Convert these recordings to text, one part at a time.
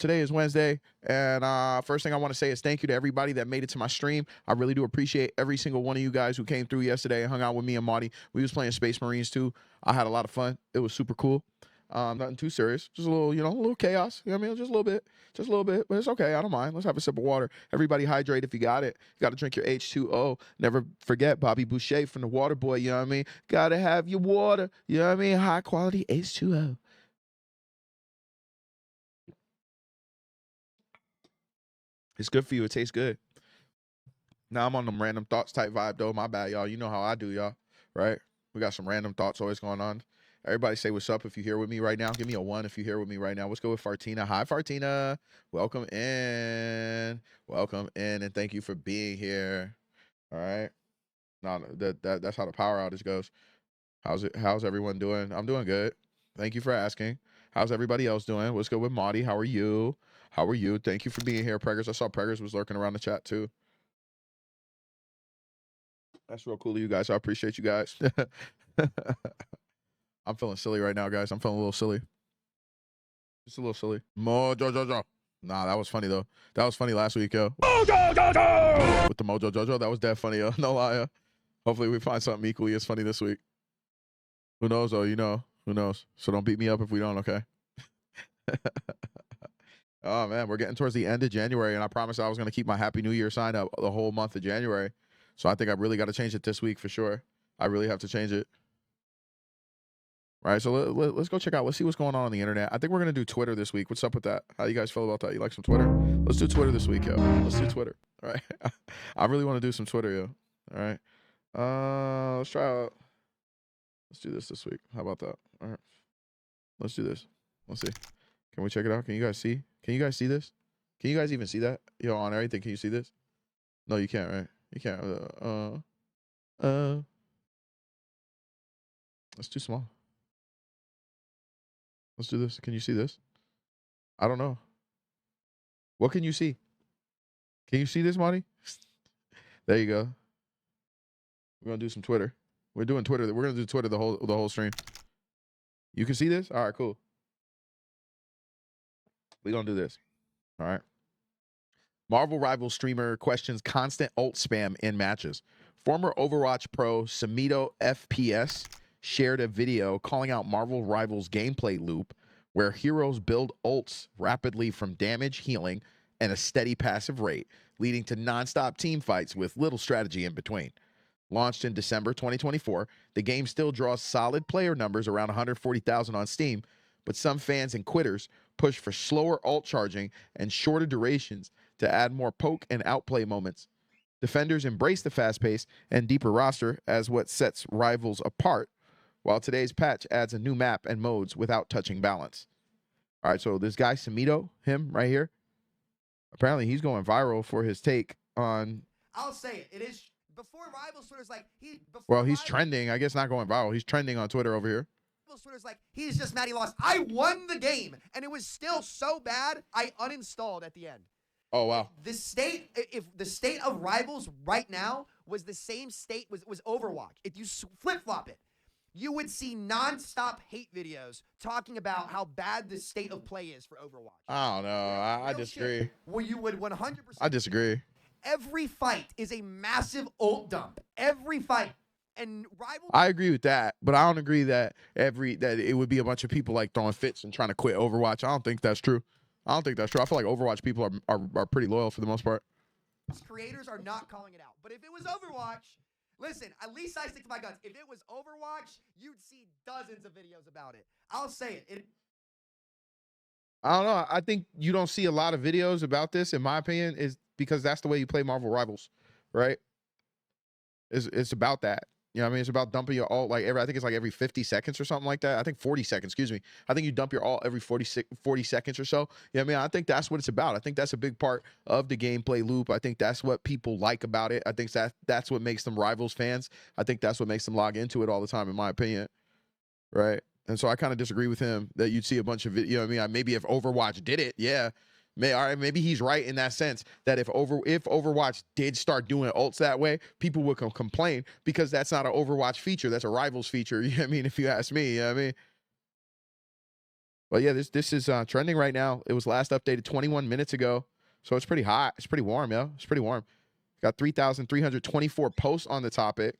Today is Wednesday, and first thing I want to say is thank you to everybody that made it to my stream. I really do appreciate every single one of you guys who came through yesterday and hung out with me and Marty. We was playing Space Marines too. I had a lot of fun. It was super cool. Nothing too serious. Just a little, a little chaos. You know what I mean? Just a little bit. Just a little bit. But it's okay. I don't mind. Let's have a sip of water. Everybody hydrate if you got it. You got to drink your H2O. Never forget Bobby Boucher from the Water Boy. You know what I mean? Got to have your water. You know what I mean? High quality H2O. It's good for you. It tastes good. Now I'm on them random thoughts type vibe, though. My bad, y'all. You know how I do, y'all. Right? We got some random thoughts always going on. Everybody say what's up if you're here with me right now. Give me a 1 if you're here with me right now. Let's go with Fartina. Hi, Fartina. Welcome in. Welcome in, and thank you for being here. All right. No, that's how the power outage goes. How's everyone doing? I'm doing good. Thank you for asking. How's everybody else doing? Let's go with Marty. How are you? How are you? Thank you for being here, Preggers. I saw Preggers was lurking around the chat too. That's real cool of you guys. I appreciate you guys. I'm feeling silly right now, guys. I'm feeling a little silly. Just a little silly. Mojo Jojo. Nah, that was funny though. That was funny last week, yo. Mojo Jojo! With the Mojo Jojo, that was dead funny, yo. No lie, yo. Hopefully we find something equally as funny this week. Who knows though? You know. Who knows? So don't beat me up if we don't, okay? Oh man, we're getting towards the end of January, and I promised I was gonna keep my Happy New Year sign up the whole month of January. So I think I really got to change it this week for sure. I really have to change it. Right, so let's go check out. Let's see what's going on the internet. I think we're gonna do Twitter this week. What's up with that? How you guys feel about that? You like some Twitter? Let's do Twitter this week, yo. Let's do Twitter. All right. I really want to do some Twitter, yo. All right. Let's try out. Let's do this week. How about that? All right. Let's do this. Let's see. Can we check it out? Can you guys see? Can you guys see this? Can you guys even see that? Yo, on everything, can you see this? No, you can't, right? You can't. It's too small. Let's do this. Can you see this? I don't know. What can you see? Can you see this, Monty? There you go. We're gonna do some Twitter. We're doing Twitter. We're gonna do Twitter the whole stream. You can see this? All right, cool. We're gonna do this. All right. Marvel Rivals streamer questions constant ult spam in matches. Former Overwatch pro Samito FPS shared a video calling out Marvel Rivals gameplay loop where heroes build ults rapidly from damage, healing, and a steady passive rate, leading to non-stop team fights with little strategy in between. Launched in December 2024, the game still draws solid player numbers around 140,000 on Steam, but some fans and quitters push for slower ult charging and shorter durations to add more poke and outplay moments. Defenders embrace the fast pace and deeper roster as what sets Rivals apart, while today's patch adds a new map and modes without touching balance. All right, so this guy, Samito, him right here, apparently he's going viral for his take on... I'll say it. It is... Before Rivals, Twitter's like... he's trending. I guess not going viral. He's trending on Twitter over here. Twitter's like, he's just mad he lost. I won the game, and it was still so bad, I uninstalled at the end. Oh, wow. If the state of Rivals right now was the same state was Overwatch, if you flip-flop it, you would see non-stop hate videos talking about how bad the state of play is for Overwatch. I don't know. I disagree. Well, you would 100%. I disagree. Every fight is a massive ult dump. Every fight. And Rivals... I agree with that, but I don't agree that it would be a bunch of people like throwing fits and trying to quit Overwatch. I don't think that's true. I don't think that's true. I feel like Overwatch people are pretty loyal for the most part. Creators are not calling it out. But if it was Overwatch, listen, at least I stick to my guns. If it was Overwatch, you'd see dozens of videos about it. I'll say it. I don't know. I think you don't see a lot of videos about this, in my opinion, is because that's the way you play Marvel Rivals, right? It's about that. You know what I mean? It's about dumping your ult I think it's like every 50 seconds or something like that. I think 40 seconds, excuse me. I think you dump your ult every 40 seconds or so. You know what I mean? I think that's what it's about. I think that's a big part of the gameplay loop. I think that's what people like about it. I think that's what makes them Rivals fans. I think that's what makes them log into it all the time, in my opinion. Right? And so I kind of disagree with him that you'd see a bunch of videos. You know what I mean? Maybe if Overwatch did it, yeah. All right, maybe he's right in that sense that if Overwatch did start doing ults that way, people would complain because that's not an Overwatch feature. That's a Rivals feature. You know what I mean? If you ask me, you know what I mean? Well, yeah, this is trending right now. It was last updated 21 minutes ago, so it's pretty hot. It's pretty warm, yo. It's pretty warm. Got 3,324 posts on the topic.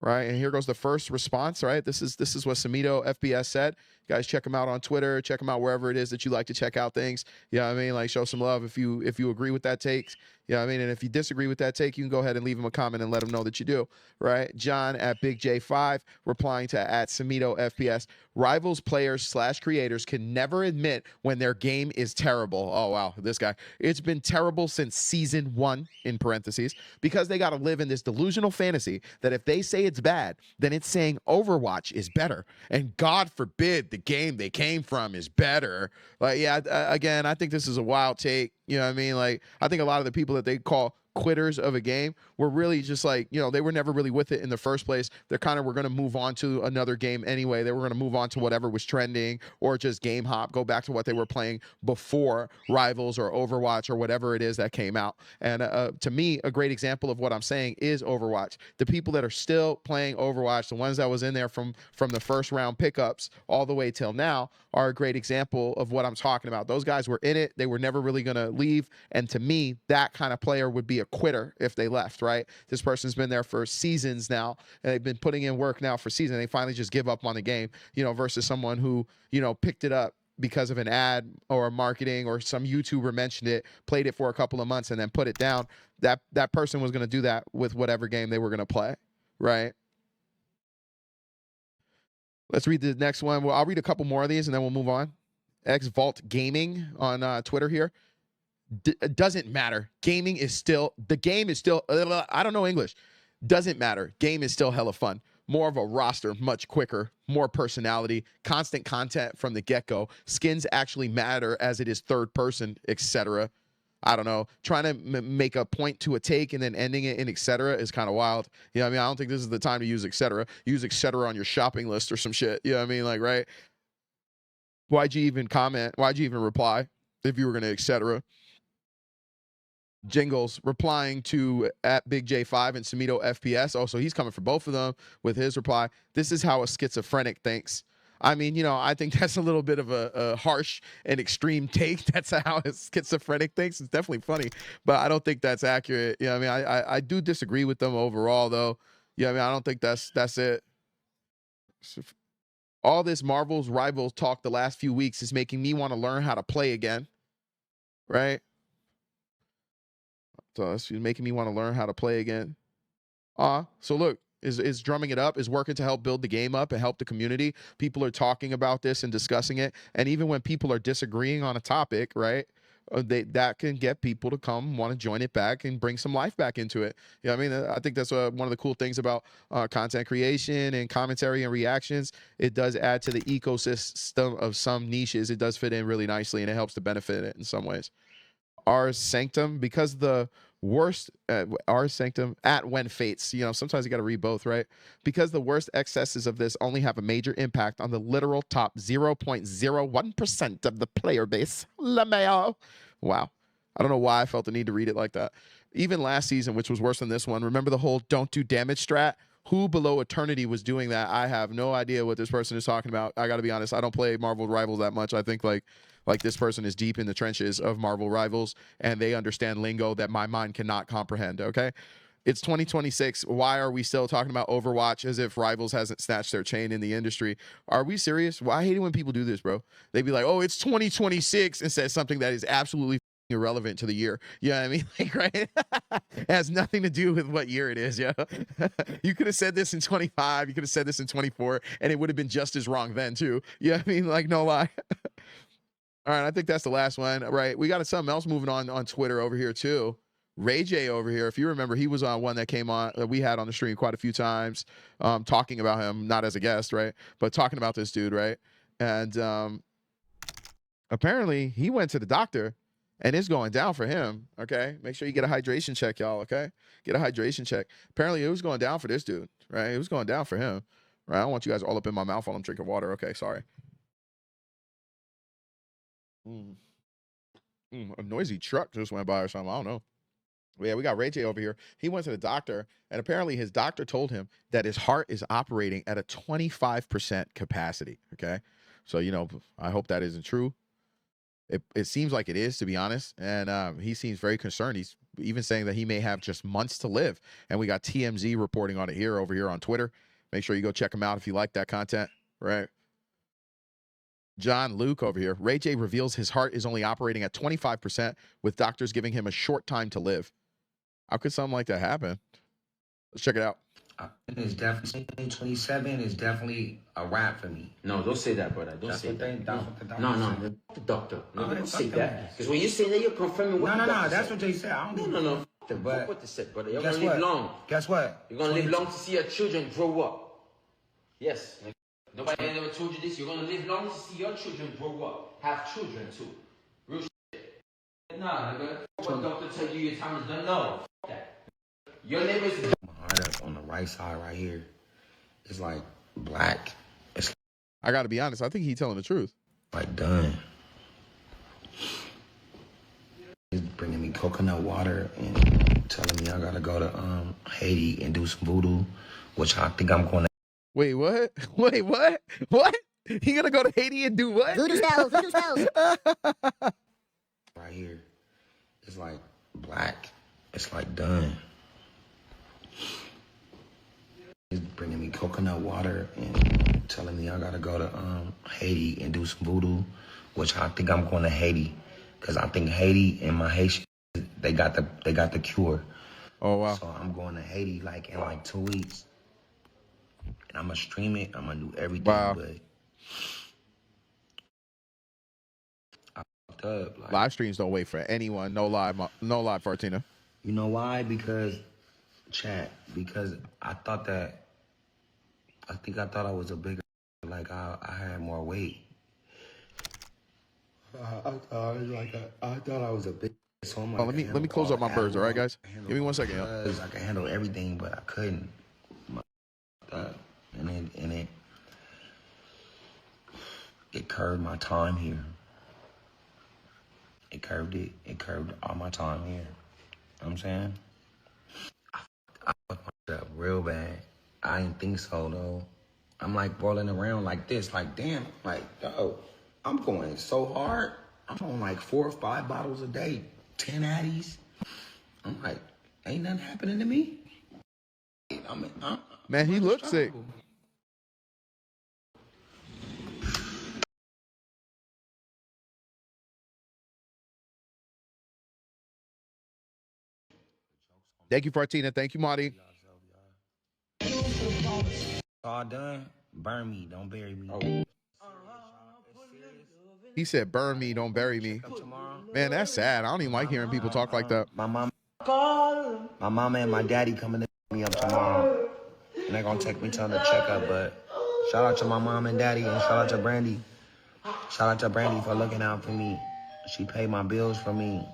Right, and here goes the first response. Right, this is what Samito FPS said. You guys, check him out on Twitter. Check him out wherever it is that you like to check out things. You know what I mean? Like, show some love if you agree with that take. You know what I mean? And if you disagree with that take, you can go ahead and leave him a comment and let him know that you do. Right, John at Big J5 replying to at Samito FPS. Rivals players / creators can never admit when their game is terrible. Oh wow, this guy. It's been terrible since season 1 in parentheses because they got to live in this delusional fantasy that if they say it's bad, then it's saying Overwatch is better. And God forbid the game they came from is better. Like, yeah, again, I think this is a wild take. You know what I mean? Like, I think a lot of the people that they call quitters of a game were really just like, you know, they were never really with it in the first place. They're kind of, we're going to move on to another game anyway. They were going to move on to whatever was trending or just game hop, go back to what they were playing before Rivals or Overwatch or whatever it is that came out. And to me, a great example of what I'm saying is Overwatch. The people that are still playing Overwatch, the ones that was in there from the first round pickups all the way till now, are a great example of what I'm talking about. Those guys were in it. They were never really going to leave. And to me, that kind of player would be a quitter if they left, right? This person's been there for seasons now, and they've been putting in work now for seasons. They finally just give up on the game, you know, versus someone who, you know, picked it up because of an ad or a marketing or some YouTuber mentioned it, played it for a couple of months and then put it down. That person was going to do that with whatever game they were going to play, right? Let's read the next one. Well, I'll read a couple more of these and then we'll move on. X Vault Gaming on Twitter here. It doesn't matter. Gaming is still, the game is still, I don't know English. Doesn't matter. Game is still hella fun. More of a roster, much quicker, more personality, constant content from the get-go. Skins actually matter as it is third person, etc. I don't know. Trying to make a point to a take and then ending it in etc. is kind of wild. You know what I mean? I don't think this is the time to use etc. Use etc. on your shopping list or some shit. You know what I mean? Like, right? Why'd you even comment? Why'd you even reply if you were going to etc.? Jingles replying to at Big J5 and Samito FPS. Oh, so he's coming for both of them with his reply. This is how a schizophrenic thinks. I mean, you know, I think that's a little bit of a harsh and extreme take. That's how a schizophrenic thinks. It's definitely funny, but I don't think that's accurate. You know what I mean? I do disagree with them overall, though. Yeah, I mean, I don't think that's it. All this Marvel's Rivals talk the last few weeks is making me want to learn how to play again, right? So it's making me want to learn how to play again. So look, is drumming it up, is working to help build the game up and help the community. People are talking about this and discussing it. And even when people are disagreeing on a topic, right? That can get people to come want to join it back and bring some life back into it. You know what I mean? I think that's one of the cool things about content creation and commentary and reactions. It does add to the ecosystem of some niches. It does fit in really nicely and it helps to benefit it in some ways. Ars Sanctum, because the worst Ars Sanctum at When Fates, you know, sometimes you got to read both, right? Because the worst excesses of this only have a major impact on the literal top 0.01% of the player base. LaMayo. Wow. I don't know why I felt the need to read it like that. Even last season, which was worse than this one, remember the whole don't do damage strat? Who below Eternity was doing that? I have no idea what this person is talking about. I got to be honest. I don't play Marvel Rivals that much. I think like this person is deep in the trenches of Marvel Rivals and they understand lingo that my mind cannot comprehend, okay? It's 2026. Why are we still talking about Overwatch as if Rivals hasn't snatched their chain in the industry? Are we serious? Well, I hate it when people do this, bro. They be like, oh, it's 2026 and says something that is absolutely irrelevant to the year. You know what I mean? Like, right? It has nothing to do with what year it is, yo. You could have said this in 25, you could have said this in 24, and it would have been just as wrong then, too. You know what I mean? Like, no lie. All right, I think that's the last one. Right, we got something else moving on Twitter over here too. Ray J over here, if you remember, he was on one that came on that we had on the stream quite a few times, talking about him, not as a guest, right, but talking about this dude, right? And apparently he went to the doctor, and it's going down for him. Okay, make sure you get a hydration check, y'all. Okay, get a hydration check. Apparently it was going down for this dude, right? It was going down for him, right? I don't want you guys all up in my mouth while I'm drinking water. Okay, sorry. A noisy truck just went by or something. I don't know. But yeah, we got Ray J over here. He went to the doctor, and apparently his doctor told him that his heart is operating at a 25% capacity. Okay. So, you know, I hope that isn't true. It seems like it is, to be honest. And he seems very concerned. He's even saying that he may have just months to live. And we got TMZ reporting on it over here on Twitter. Make sure you go check him out if you like that content, right? John Luke over here. Ray J reveals his heart is only operating at 25%, with doctors giving him a short time to live. How could something like that happen? Let's check it out. It's definitely 2027 is definitely a wrap for me. No, don't say that, brother. Don't say that. That's what the doctor No, said. the doctor. No, Oh, don't say fuck that. that. Because when you say that, you're confirming what the doctor That's said. what they said. I don't No. But Fuck what they said, brother. You're guess gonna live what? long. Guess what? You're gonna live long to see your children grow up. Yes. Nobody ever told you this. You're gonna live long to see your children grow up. Have children too. Real shit. Nah, nigga. What doctor tell you your time is done? No. Fuck that. Your name is. My heart up on the right side right here. It's like black. It's I got to be honest. I think he's telling the truth. like done. He's bringing me coconut water and telling me I gotta go to Haiti and do some voodoo, which I think I'm going to. Wait, what? Wait, what? What? He gonna go to Haiti and do what? Voodoo spells, voodoo spells. Right here. It's like black. It's like done. He's bringing me coconut water and telling me I gotta go to Haiti and do some voodoo, which I think I'm going to Haiti, because I think Haiti and my Haitian, they got the cure. Oh wow. So I'm going to Haiti like in like 2 weeks, and I'm gonna stream it. I'm gonna do everything. Wow. But I fucked up. Like, Live streams don't wait for anyone. No lie, Fartina. you know why? Because I thought I was a bigger, like I had more weight. I thought I was a big. So I'm Oh, like, let me close up my birds, all right, guys? handle Give me 1 second, yo. drugs, I could handle everything, but I couldn't. And it curved my time here. It curved all my time here. You know what I'm saying? I fucked myself real bad. I didn't think so though. I'm like rolling around like this, like damn, like dog, I'm going so hard. I'm on like 4 or 5 bottles a day, 10 Addies. I'm like, ain't nothing happening to me. Man, he looks sick. Thank you, Fartina. Thank you, Marty. All done. Burn me, don't bury me. He said, burn me, don't bury me. Man, that's sad. I don't even like hearing people talk like that. My mama and my daddy coming to pick me up tomorrow, and they're gonna take me to the checkup. But shout out to my mom and daddy, and shout out to Brandy. Shout out to Brandy for looking out for me. She paid my bills for me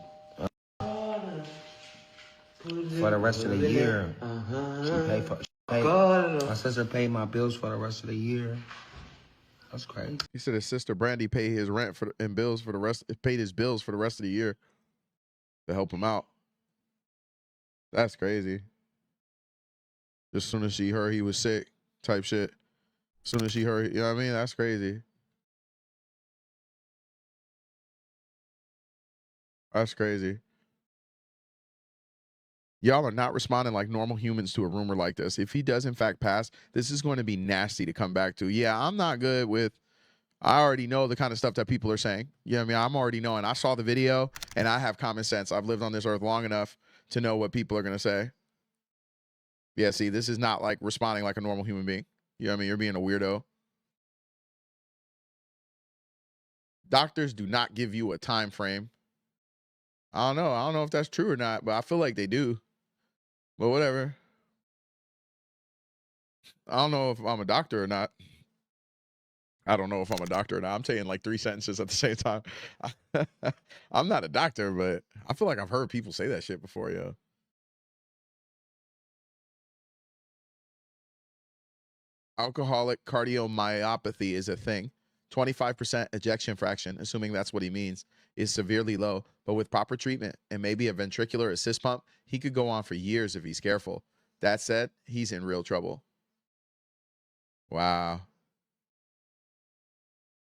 for the rest of the year. My sister paid my bills for the rest of the year. That's crazy. He said his sister Brandy paid his rent and bills for the rest. Paid his bills for the rest of the year to help him out. That's crazy. As soon as she heard he was sick, type shit. As soon as she heard, you know what I mean? That's crazy. That's crazy. Y'all are not responding like normal humans to a rumor like this. If he does in fact pass, this is going to be nasty to come back to. Yeah, I'm not good with, I already know the kind of stuff that people are saying. You know what I mean? I'm already knowing. I saw the video and I have common sense. I've lived on this earth long enough to know what people are going to say. Yeah, see, this is not like responding like a normal human being. You know what I mean? You're being a weirdo. Doctors do not give you a time frame. I don't know. I don't know if that's true or not, but I feel like they do. But whatever. I don't know if I'm a doctor or not. I don't know if I'm a doctor or not. I'm saying like 3 sentences at the same time. I'm not a doctor, but I feel like I've heard people say that shit before, yo. Alcoholic cardiomyopathy is a thing. 25% ejection fraction, assuming that's what he means, is severely low. But with proper treatment and maybe a ventricular assist pump, he could go on for years if he's careful. That said, he's in real trouble. Wow.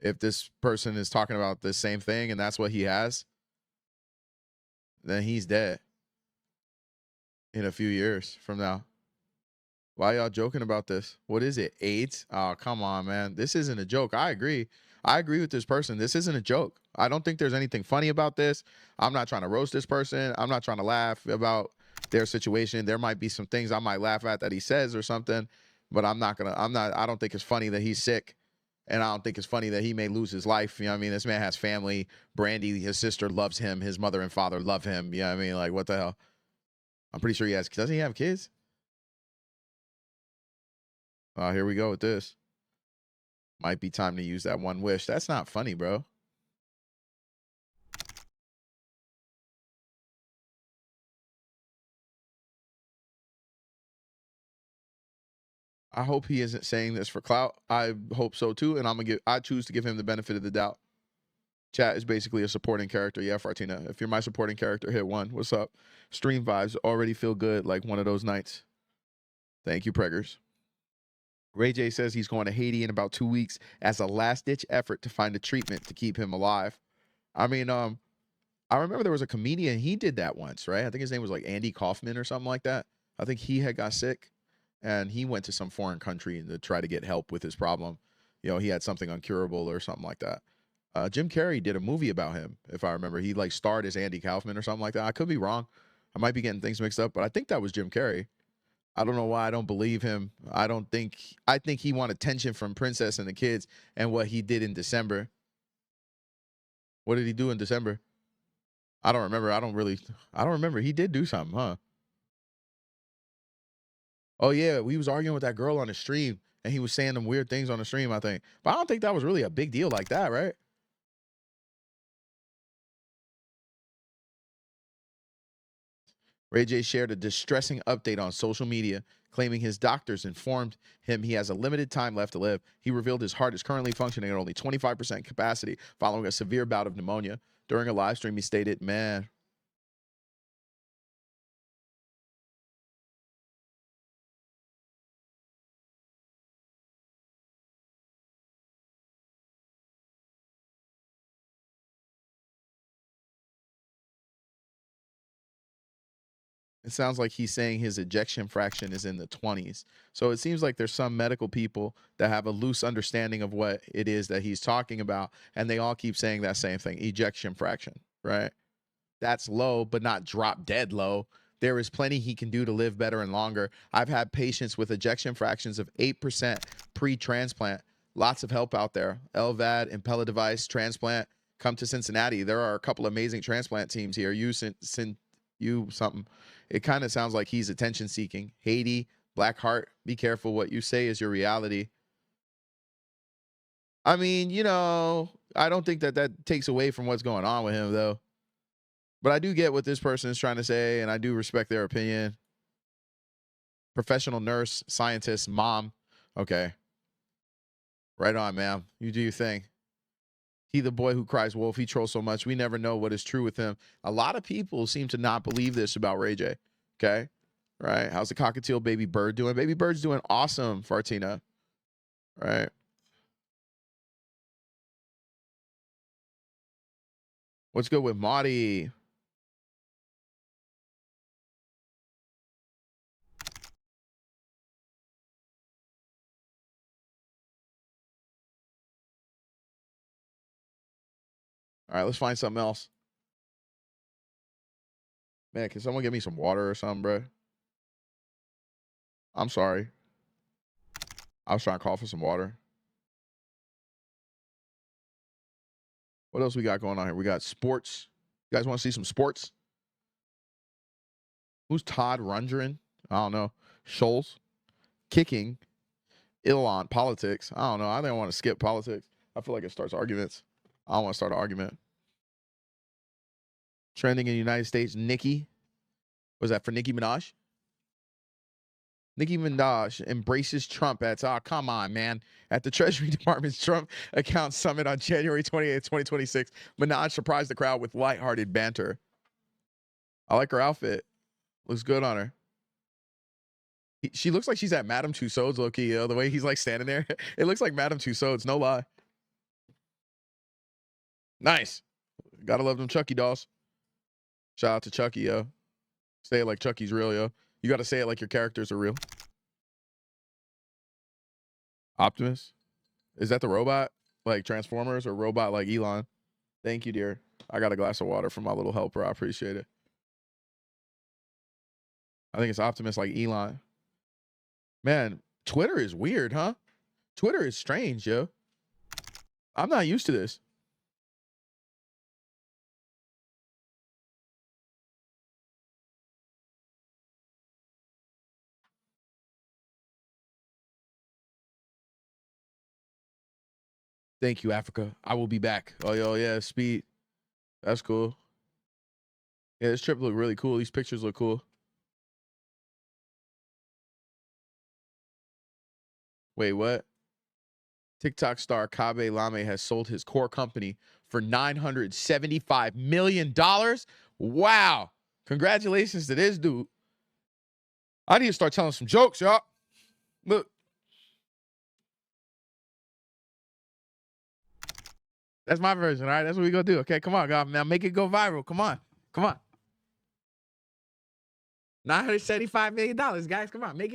If this person is talking about the same thing and that's what he has, then he's dead in a few years from now. Why y'all joking about this? What is it? AIDS? Oh, come on, man. This isn't a joke. I agree. I agree with this person. This isn't a joke. I don't think there's anything funny about this. I'm not trying to roast this person. I'm not trying to laugh about their situation. There might be some things I might laugh at that he says or something, but I don't think it's funny that he's sick. And I don't think it's funny that he may lose his life. You know what I mean? This man has family. Brandy, his sister, loves him. His mother and father love him. You know what I mean? Like, what the hell? I'm pretty sure doesn't he have kids? Oh, here we go with this. Might be time to use that one wish. That's not funny, bro. I hope he isn't saying this for clout. I hope so too, and I choose to give him the benefit of the doubt. Chat is basically a supporting character. Yeah, Fartina. If you're my supporting character, hit 1. What's up? Stream vibes already feel good like one of those nights. Thank you, Preggers. Ray J says he's going to Haiti in about 2 weeks as a last-ditch effort to find a treatment to keep him alive. I mean, I remember there was a comedian, he did that once, right? I think his name was like Andy Kaufman or something like that. I think he had got sick and he went to some foreign country to try to get help with his problem. You know, he had something incurable or something like that. Jim Carrey did a movie about him, if I remember. He like starred as Andy Kaufman or something like that. I could be wrong. I might be getting things mixed up, but I think that was Jim Carrey. I don't know why I don't believe him. I think he wanted attention from Princess and the kids and what he did in December. What did he do in December? I don't remember. I don't remember. He did do something, huh? Oh yeah, we was arguing with that girl on the stream and he was saying them weird things on the stream, I think. But I don't think that was really a big deal like that, right? Ray J shared a distressing update on social media, claiming his doctors informed him he has a limited time left to live. He revealed his heart is currently functioning at only 25% capacity following a severe bout of pneumonia. During a live stream, he stated, man, it sounds like he's saying his ejection fraction is in the 20s. So it seems like there's some medical people that have a loose understanding of what it is that he's talking about, and they all keep saying that same thing, ejection fraction, right? That's low, but not drop dead low. There is plenty he can do to live better and longer. I've had patients with ejection fractions of 8% pre-transplant. Lots of help out there. LVAD, Impella device, transplant. Come to Cincinnati. There are a couple amazing transplant teams here. You something. It kind of sounds like he's attention seeking. Haiti, Black Heart. Be careful what you say is your reality. I mean, you know, I don't think that takes away from what's going on with him, though. But I do get what this person is trying to say, and I do respect their opinion. Professional nurse, scientist, mom. Okay. Right on, ma'am. You do your thing. He the boy who cries wolf. He trolls so much. We never know what is true with him. A lot of people seem to not believe this about Ray J. Okay. Right. How's the cockatiel baby bird doing? Baby bird's doing awesome, Fartina. Right. What's good with Marty? All right, let's find something else. Man, can someone give me some water or something, bro? I'm sorry. I was trying to call for some water. What else we got going on here? We got sports. You guys want to see some sports? Who's Todd Rundgren? I don't know. Scholes. Kicking. Elon. Politics. I don't know. I think I want to skip politics. I feel like it starts arguments. I don't want to start an argument. Trending in the United States. Nicki. Was that for Nicki Minaj? Nicki Minaj embraces Trump at, come on, man. At the Treasury Department's Trump account summit on January 28th, 2026, Minaj surprised the crowd with lighthearted banter. I like her outfit. Looks good on her. She looks like she's at Madame Tussauds, low-key, the way he's like standing there. It looks like Madame Tussauds, no lie. Nice. Gotta love them Chucky dolls. Shout out to Chucky, yo. Say it like Chucky's real, yo. You gotta say it like your characters are real. Optimus? Is that the robot? Like Transformers or robot like Elon? Thank you, dear. I got a glass of water from my little helper. I appreciate it. I think it's Optimus like Elon. Man, Twitter is weird, huh? Twitter is strange, yo. I'm not used to this. Thank you, Africa. I will be back. Oh, yo, yeah, speed. That's cool. Yeah, this trip look really cool. These pictures look cool. Wait, what? TikTok star Khaby Lame has sold his core company for $975 million. Wow. Congratulations to this dude. I need to start telling some jokes, y'all. Look. That's my version, all right? That's what we gonna do. Okay, come on, God. Now make it go viral. Come on. Come on. $975 million, guys. Come on. Make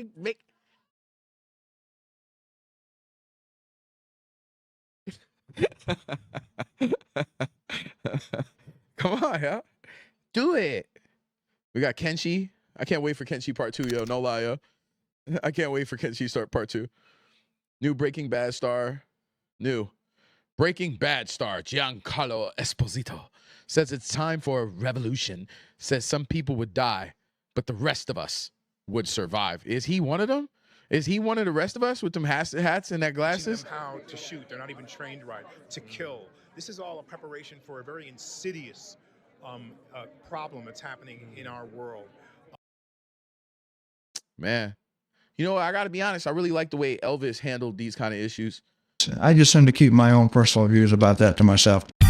Come on, yeah. Do it. We got Kenshi. I can't wait for Kenshi part 2, yo. No lie, yo. I can't wait for Kenshi start part 2. New Breaking Bad star. Breaking Bad star Giancarlo Esposito says it's time for a revolution. Says some people would die, but the rest of us would survive. Is he one of them? Is he one of the rest of us with them hats and that glasses? Teaching them how to shoot. They're not even trained right. To kill. This is all a preparation for a very insidious problem that's happening in our world. Man, you know what? I got to be honest. I really like the way Elvis handled these kind of issues. I just tend to keep my own personal views about that to myself. I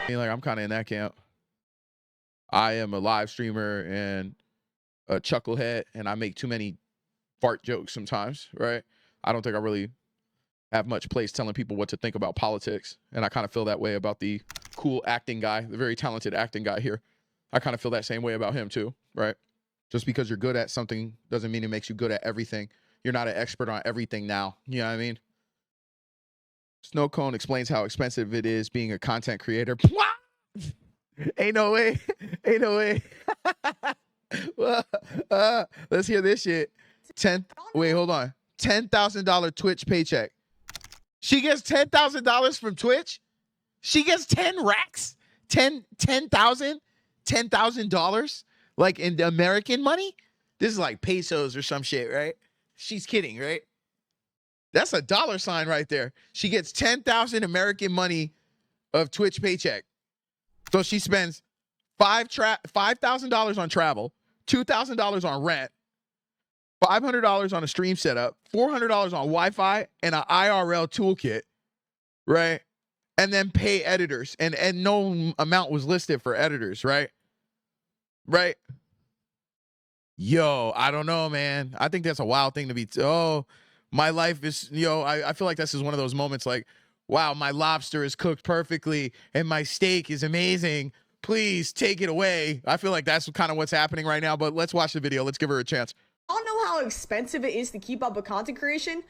mean, like, I'm kind of in that camp. I am a live streamer and a chucklehead, and I make too many fart jokes sometimes, right? I don't think I really have much place telling people what to think about politics, and I kind of feel that way about the cool acting guy, the very talented acting guy here. I kind of feel that same way about him too, right? Just because you're good at something doesn't mean it makes you good at everything. You're not an expert on everything now. You know what I mean? Snow Cone explains how expensive it is being a content creator. Ain't no way. Ain't no way. Let's hear this shit. Wait, hold on. $10,000 Twitch paycheck. She gets $10,000 from Twitch? She gets 10 racks? $10,000? Like in the American money? This is like pesos or some shit, right? She's kidding, right? That's a dollar sign right there. She gets 10,000 American money of Twitch paycheck. So she spends $5,000 on travel, $2,000 on rent, $500 on a stream setup, $400 on Wi-Fi, and an IRL toolkit, right? And then pay editors. And no amount was listed for editors, right? Right? Yo, I don't know, man. I think that's a wild thing to be. My life is, I feel like this is one of those moments like, wow, my lobster is cooked perfectly and my steak is amazing. Please take it away. I feel like that's kind of what's happening right now, but let's watch the video. Let's give her a chance. I don't know how expensive it is to keep up with content creation.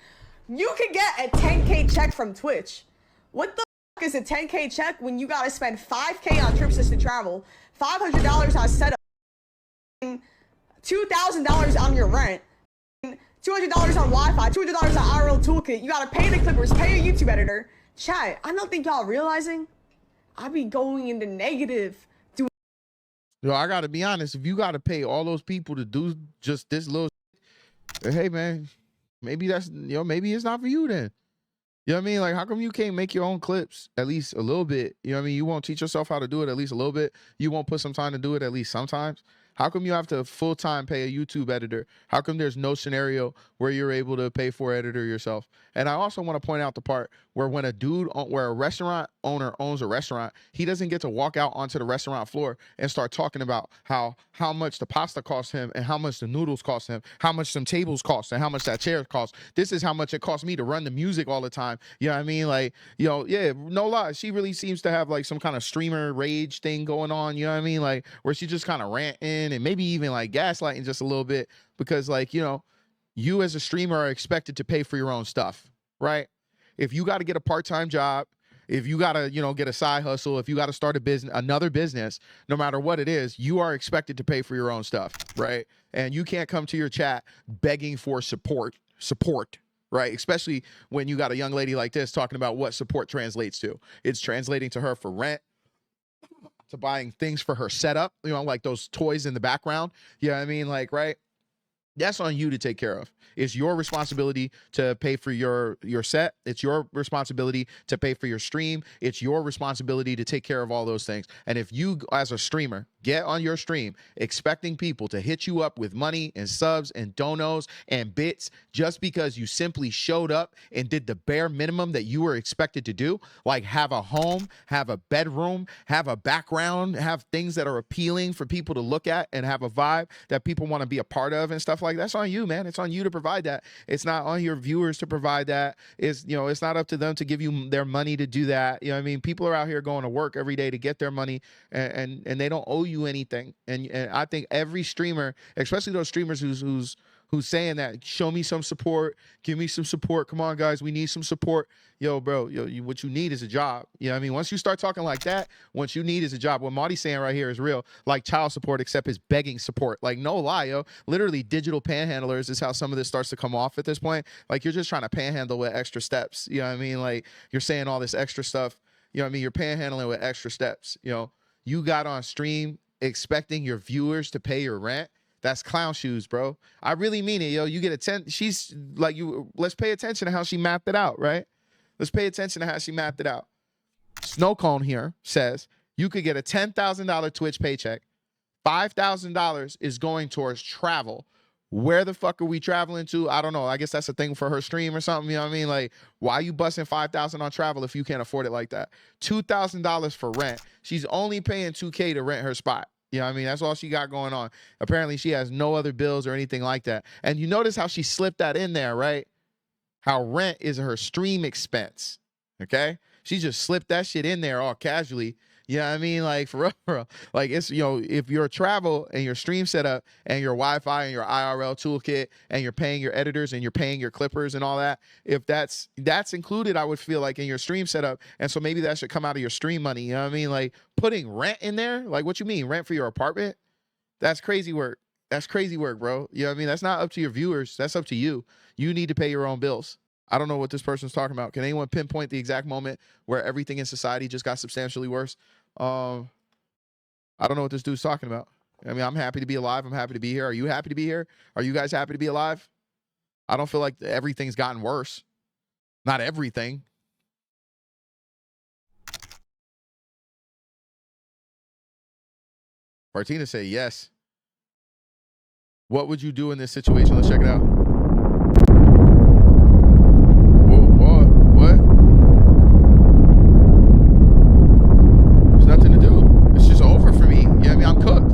You can get a 10K check from Twitch. What the fuck is a 10K check when you gotta spend 5K on trips just to travel, $500 on setup, $2,000 on your rent, $200 on Wi-Fi, $200 on IRL toolkit. You gotta pay the clippers, pay a YouTube editor. Chat, I don't think y'all realizing I be going in the negative. Yo, I gotta be honest. If you gotta pay all those people to do just this little, hey man, maybe that's maybe it's not for you then. You know what I mean? Like, how come you can't make your own clips at least a little bit? You know what I mean? You won't teach yourself how to do it at least a little bit. You won't put some time to do it at least sometimes. How come you have to full-time pay a YouTube editor? How come there's no scenario where you're able to pay for an editor yourself? And I also want to point out the part where when a restaurant owner owns a restaurant, he doesn't get to walk out onto the restaurant floor and start talking about how much the pasta costs him and how much the noodles cost him, how much some tables cost and how much that chair costs. This is how much it costs me to run the music all the time. You know what I mean? Like, you know, yeah, no lie. She really seems to have like some kind of streamer rage thing going on. You know what I mean? Like where she just kind of ranting and maybe even like gaslighting just a little bit because like, you know, you as a streamer are expected to pay for your own stuff, right? If you got to get a part-time job, if you got to, you know, get a side hustle, if you got to start a business, another business, no matter what it is, you are expected to pay for your own stuff, right? And you can't come to your chat begging for support, right? Especially when you got a young lady like this talking about what support translates to. It's translating to her for rent, to buying things for her setup, you know, like those toys in the background. You know what I mean? Like, right? That's on you to take care of. It's your responsibility to pay for your set. It's your responsibility to pay for your stream. It's your responsibility to take care of all those things. And if you, as a streamer, get on your stream expecting people to hit you up with money and subs and donos and bits just because you simply showed up and did the bare minimum that you were expected to do, like have a home, have a bedroom, have a background, have things that are appealing for people to look at and have a vibe that people want to be a part of and stuff like that. That's on you, man. It's on you to provide that. It's not on your viewers to provide that. It's, you know, it's not up to them to give you their money to do that. You know what I mean? People are out here going to work every day to get their money and they don't owe you anything. And I think every streamer, especially those streamers who's saying that, show me some support, give me some support. Come on, guys, we need some support. Yo, bro, what you need is a job. You know what I mean? Once you start talking like that, what you need is a job. What Marty's saying right here is real, like child support, except it's begging support. Like, no lie, yo. Literally, digital panhandlers is how some of this starts to come off at this point. Like, you're just trying to panhandle with extra steps. You know what I mean? Like, you're saying all this extra stuff. You know what I mean? You're panhandling with extra steps. You know, you got on stream expecting your viewers to pay your rent. That's clown shoes, bro. I really mean it, yo. You get she's like, let's pay attention to how she mapped it out, right? Let's pay attention to how she mapped it out. Snowcone here says you could get a $10,000 Twitch paycheck. $5,000 is going towards travel. Where the fuck are we traveling to? I don't know. I guess that's a thing for her stream or something. You know what I mean? Like, why are you busting $5,000 on travel if you can't afford it like that? $2,000 for rent. She's only paying $2K to rent her spot. You know what I mean? That's all she got going on. Apparently, she has no other bills or anything like that. And you notice how she slipped that in there, right? How rent is her stream expense, okay? She just slipped that shit in there all casually. You know what I mean? Like, for real. Like, it's, you know, if your travel and your stream setup and your Wi-Fi and your IRL toolkit and you're paying your editors and you're paying your clippers and all that, if that's included, I would feel like, in your stream setup. And so maybe that should come out of your stream money. You know what I mean? Like, putting rent in there? Like, what you mean? Rent for your apartment? That's crazy work. That's crazy work, bro. You know what I mean? That's not up to your viewers. That's up to you. You need to pay your own bills. I don't know what this person's talking about. Can anyone pinpoint the exact moment where everything in society just got substantially worse? I don't know what this dude's talking about. I mean, I'm happy to be alive. I'm happy to be here. Are you happy to be here? Are you guys happy to be alive? I don't feel like everything's gotten worse. Not everything. Martina say yes. What would you do in this situation? Let's check it out. What? There's nothing to do. It's just over for me. You know what I mean? I'm cooked.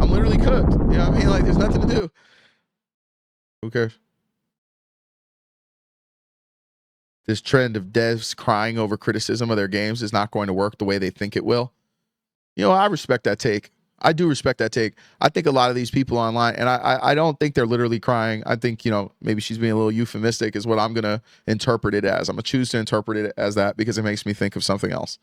I'm literally cooked. You know what I mean? Like, there's nothing to do. Who cares? This trend of devs crying over criticism of their games is not going to work the way they think it will. You know, I respect that take. I do respect that take. I think a lot of these people online, and I don't think they're literally crying. I think, you know, maybe she's being a little euphemistic is what I'm going to interpret it as. I'm going to choose to interpret it as that because it makes me think of something else.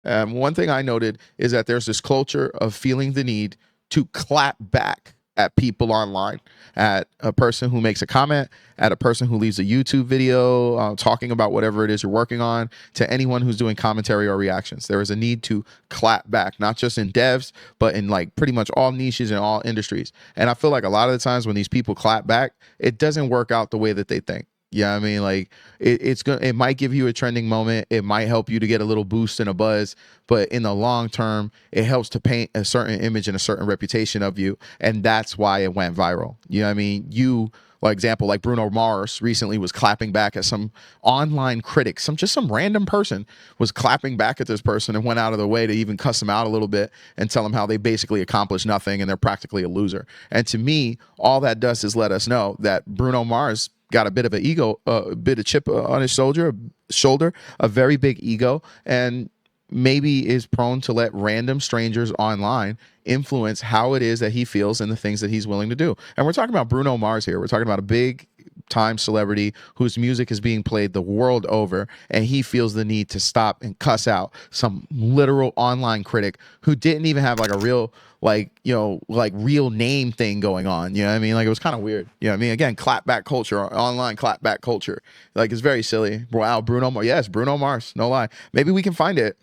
One thing I noted is that there's this culture of feeling the need to clap back at people online, at a person who makes a comment, at a person who leaves a YouTube video talking about whatever it is you're working on, to anyone who's doing commentary or reactions. There is a need to clap back, not just in devs, but in like pretty much all niches and all industries. And I feel like a lot of the times when these people clap back, it doesn't work out the way that they think. Yeah, I mean, like it might give you a trending moment. It might help you to get a little boost and a buzz, but in the long term, it helps to paint a certain image and a certain reputation of you. And that's why it went viral. You know what I mean? You Like example, like Bruno Mars recently was clapping back at some online critic, some random person was clapping back at this person and went out of the way to even cuss him out a little bit and tell him how they basically accomplished nothing and they're practically a loser. And to me, all that does is let us know that Bruno Mars got a bit of an ego, a bit of chip on his shoulder, a very big ego, and maybe is prone to let random strangers online influence how it is that he feels and the things that he's willing to do. And we're talking about Bruno Mars here. We're talking about a big time celebrity whose music is being played the world over, and he feels the need to stop and cuss out some literal online critic who didn't even have like a real real name thing going on. You know what I mean? Like, it was kind of weird. You know what I mean? Again, clapback culture, online clapback culture. Like, it's very silly. Wow, Bruno Mars. Yes, Bruno Mars. No lie. Maybe we can find it.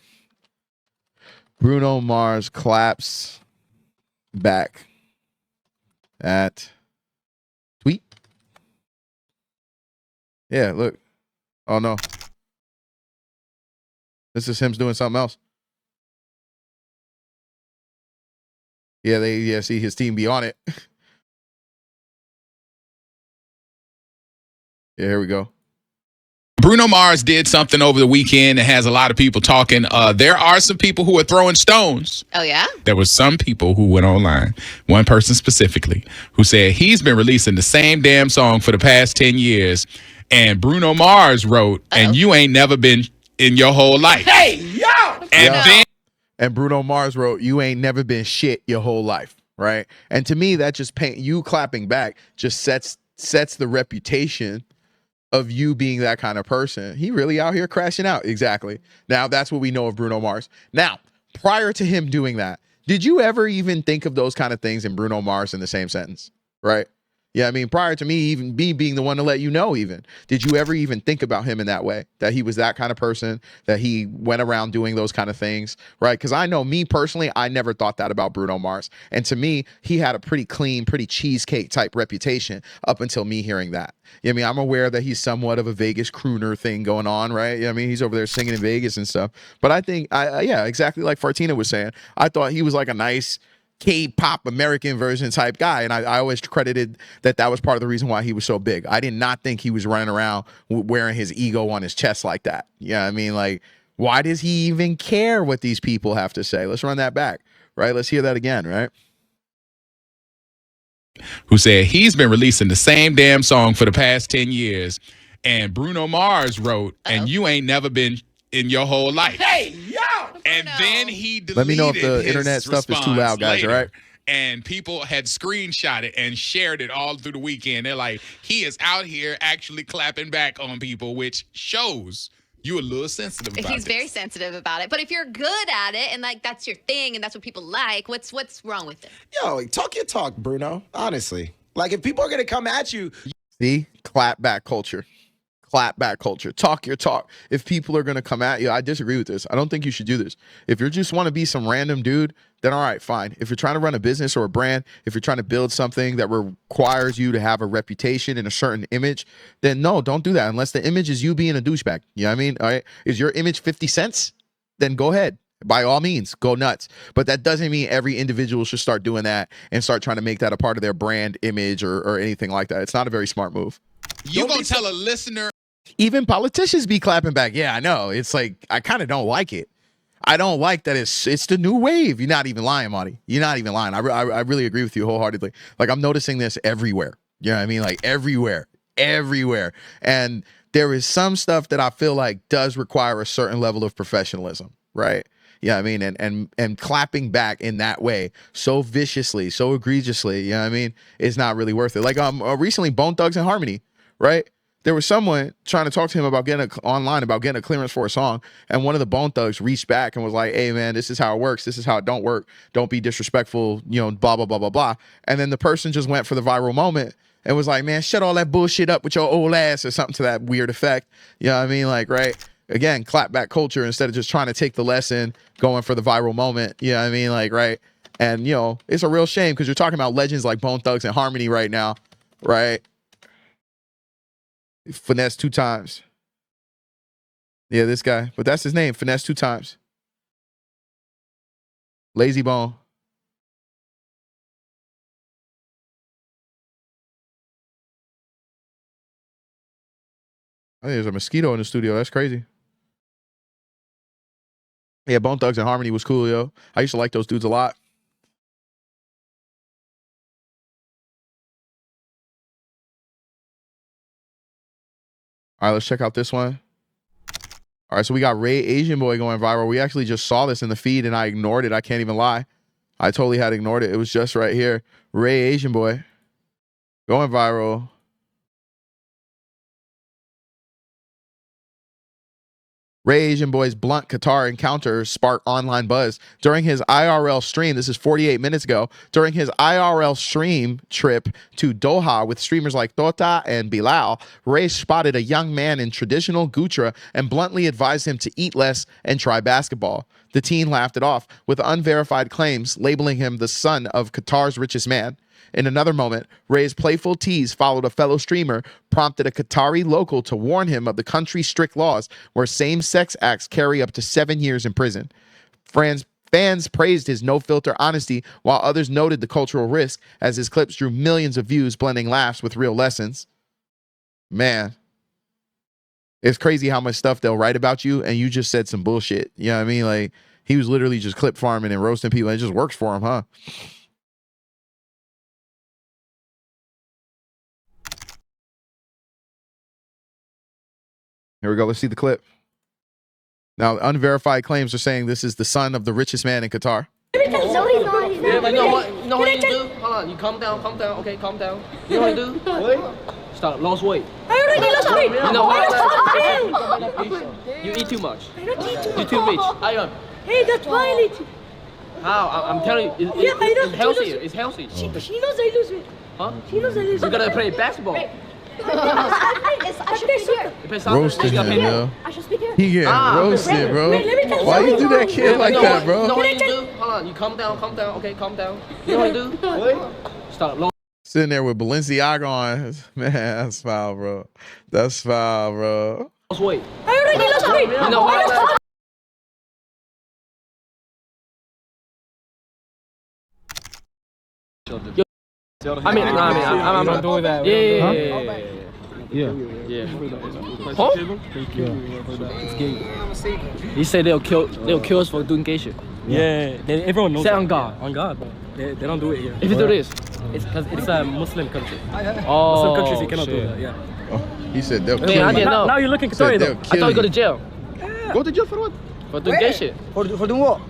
Bruno Mars claps back at tweet. Yeah, look. Oh no. This is him doing something else. Yeah, see his team be on it. Yeah, here we go. Bruno Mars did something over the weekend that has a lot of people talking. There are some people who are throwing stones. Oh, yeah? There were some people who went online, one person specifically, who said he's been releasing the same damn song for the past 10 years. And Bruno Mars wrote, and you ain't never been in your whole life. Hey, yo! And Bruno Mars wrote, you ain't never been shit your whole life, right? And to me, that just you clapping back just sets the reputation of you being that kind of person. He really out here crashing out. Exactly. Now, that's what we know of Bruno Mars. Now, prior to him doing that, did you ever even think of those kind of things in Bruno Mars in the same sentence? Right? Yeah, I mean, prior to me even being the one to let you know even, did you ever even think about him in that way? That he was that kind of person, that he went around doing those kind of things, right? Because I know me personally, I never thought that about Bruno Mars. And to me, he had a pretty clean, pretty cheesecake type reputation up until me hearing that. You know what I mean? I'm aware that he's somewhat of a Vegas crooner thing going on, right? You know what I mean? He's over there singing in Vegas and stuff. But I think, yeah, exactly like Fartina was saying, I thought he was like a nice K-pop American version type guy, and I always credited that was part of the reason why he was so big. I did not think he was running around wearing his ego on his chest like that. Yeah, I mean, like, why does he even care what these people have to say? Let's run that back, right? Let's hear that again, right? Who said he's been releasing the same damn song for the past 10 years, and Bruno Mars wrote, and you ain't never been in your whole life. Hey, yo! And then he deleted Let me know if the his internet stuff is too loud, guys, later, all right? And people had screenshot it and shared it all through the weekend. They're like, he is out here actually clapping back on people, which shows you a little sensitive about He's very sensitive about it. But if you're good at it and like that's your thing and that's what people like, what's wrong with it? Yo, talk your talk, Bruno. Honestly. Like, if people are going to come at you. See? Clapback culture. Clapback culture. Talk your talk. If people are going to come at you, I disagree with this. I don't think you should do this. If you just want to be some random dude, then all right, fine. If you're trying to run a business or a brand, if you're trying to build something that requires you to have a reputation and a certain image, then no, don't do that unless the image is you being a douchebag. You know what I mean? All right. Is your image 50 cents? Then go ahead. By all means, go nuts. But that doesn't mean every individual should start doing that and start trying to make that a part of their brand image or anything like that. It's not a very smart move. You gonna tell a listener? Even politicians be clapping back. Yeah, I know. It's like, I kind of don't like it. I don't like that it's the new wave. You're not even lying, Marty. You're not even lying. I really agree with you wholeheartedly. Like, I'm noticing this everywhere. You know what I mean? Like, everywhere. And there is some stuff that I feel like does require a certain level of professionalism, right? Yeah, I mean, and clapping back in that way, so viciously, so egregiously, you know what I mean, is not really worth it. Like, recently, Bone Thugs and Harmony, right? There was someone trying to talk to him about getting a clearance for a song, and one of the Bone Thugs reached back and was like, "Hey, man, this is how it works. This is how it don't work. Don't be disrespectful. You know, blah blah blah blah blah." And then the person just went for the viral moment and was like, "Man, shut all that bullshit up with your old ass," or something to that weird effect. You know what I mean? Like, right? Again, clapback culture instead of just trying to take the lesson, going for the viral moment. You know what I mean? Like, right? And you know, it's a real shame because you're talking about legends like Bone Thugs and Harmony right now, right? Finesse 2 times. Yeah, this guy. But that's his name. Finesse 2 times. Lazy Bone. I think there's a mosquito in the studio. That's crazy. Yeah, Bone Thugs and Harmony was cool, yo. I used to like those dudes a lot. All right, let's check out this one. All right, so we got Ray Asian Boy going viral. We actually just saw this in the feed and I ignored it. I can't even lie. I totally had ignored it. It was just right here. Ray Asian Boy going viral. Ray Asian Boy's blunt Qatar encounter sparked online buzz. During his IRL stream, this is 48 minutes ago, during his IRL stream trip to Doha with streamers like Tota and Bilal, Ray spotted a young man in traditional Gutra and bluntly advised him to eat less and try basketball. The teen laughed it off with unverified claims, labeling him the son of Qatar's richest man. In another moment, Ray's playful tease followed a fellow streamer, prompted a Qatari local to warn him of the country's strict laws where same-sex acts carry up to 7 years in prison. Fans praised his no-filter honesty, while others noted the cultural risk as his clips drew millions of views, blending laughs with real lessons. Man, it's crazy how much stuff they'll write about you and you just said some bullshit. You know what I mean? Like, he was literally just clip farming and roasting people, and it just works for him, huh? Here we go. Let's see the clip. Now, unverified claims are saying this is the son of the richest man in Qatar. Yeah, but you know what? You know what you do? Hold on. You calm down. Calm down. Okay, calm down. You know what you do? What? Stop. Lose weight. I already lost weight. You know what? You eat too much. I don't eat too much. You're too rich. Ion. Hey, that's why I eat. How? I'm telling you, it's healthier. It's healthy. She knows I lose weight. Huh? She knows I lose weight. You gotta play basketball. Roasting him, yo. I should speak here. He getting roasted, bro. Wait, let me tell you Why you something. do that kid like that, bro? You know what you do? Hold on. You calm down. Calm down. Okay, calm down. You know what you do? What? Stop. Sitting there with Balenciaga on. Man, that's foul, bro. That's foul, bro. Lose weight. I already lost weight. You know what? I'm not doing that. Yeah. Huh? It's gay. He said they'll kill us for doing gay shit. Yeah, everyone knows. Say on God. On God, bro. They don't do it here. If you do this, it's because it's a Muslim country. Oh, Muslim countries you cannot do that. Yeah. Oh, he said they'll kill I you. didn't know. Now you're looking sorry though. I thought you go to jail. Yeah. Go to jail for what? For doing gay shit. For doing what?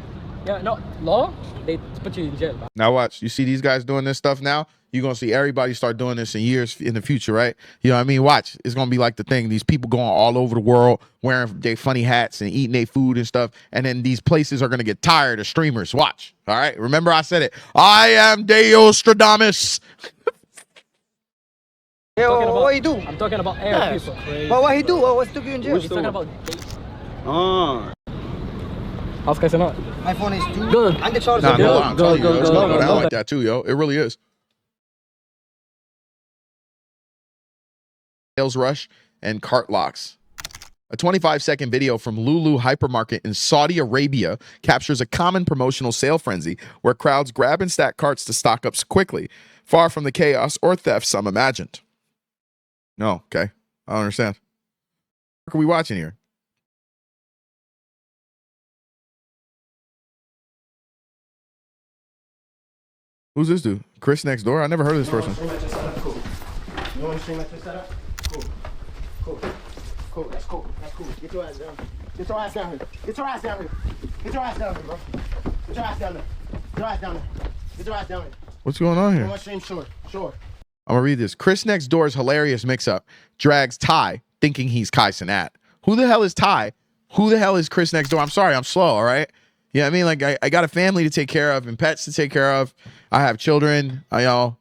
Yeah, no law. They put you in jail. Now watch. You see these guys doing this stuff now? You're going to see everybody start doing this in years in the future, right? You know what I mean? Watch. It's going to be like the thing. These people going all over the world wearing their funny hats and eating their food and stuff. And then these places are going to get tired of streamers. Watch. All right? Remember I said it. I am Deostradamus. Yeah, what he do? I'm talking about Arab people. But what he do? What's took you in jail? He's talking about how's Kaisa not? My phone is too good. And the charger. Nah, no, I'm telling you, go, it's going to go down go. like that too, yo. It really is. Sales rush and cart locks. A 25-second video from Lulu Hypermarket in Saudi Arabia captures a common promotional sale frenzy where crowds grab and stack carts to stock up quickly, far from the chaos or theft some imagined. No, okay. I don't understand. What are we watching here? Who's this dude? Chris next door? I never heard of this person. You want to stream at your setup? Cool. That's cool. Get your ass down. Get your ass down here. Get your ass down here. Get your ass down here, bro. Get your ass down there. Get your ass down there. Get your ass down here. What's going on here? You want to stream? Sure. I'm gonna read this. Chris next door's hilarious mix-up drags Ty, thinking he's Kai Cenat. Who the hell is Ty? Who the hell is Chris next door? I'm sorry, I'm slow, all right? Yeah, I mean, like, I got a family to take care of and pets to take care of. I have children. I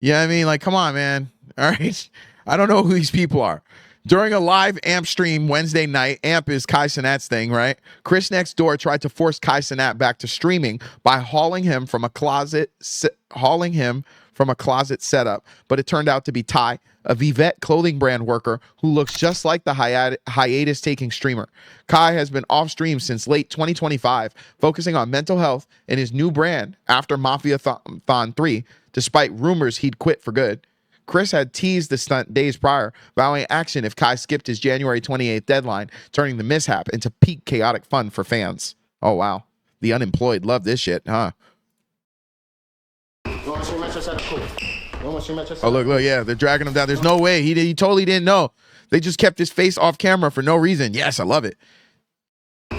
mean, like, come on, man. All right? I don't know who these people are. During a live AMP stream Wednesday night, AMP is Kai Cenat's thing, right? Chris next door tried to force Kai Cenat back to streaming by hauling him from a closet setup, but it turned out to be Ty, a Vivette clothing brand worker who looks just like the hiatus-taking streamer. Kai has been off stream since late 2025, focusing on mental health and his new brand after Mafia Thon 3, despite rumors he'd quit for good. Chris had teased the stunt days prior, vowing action if Kai skipped his January 28th deadline, turning the mishap into peak chaotic fun for fans. Oh, wow. The unemployed love this shit, huh? Oh, look, yeah, they're dragging him down. There's no way. He totally didn't know. They just kept his face off camera for no reason. Yes, I love it. I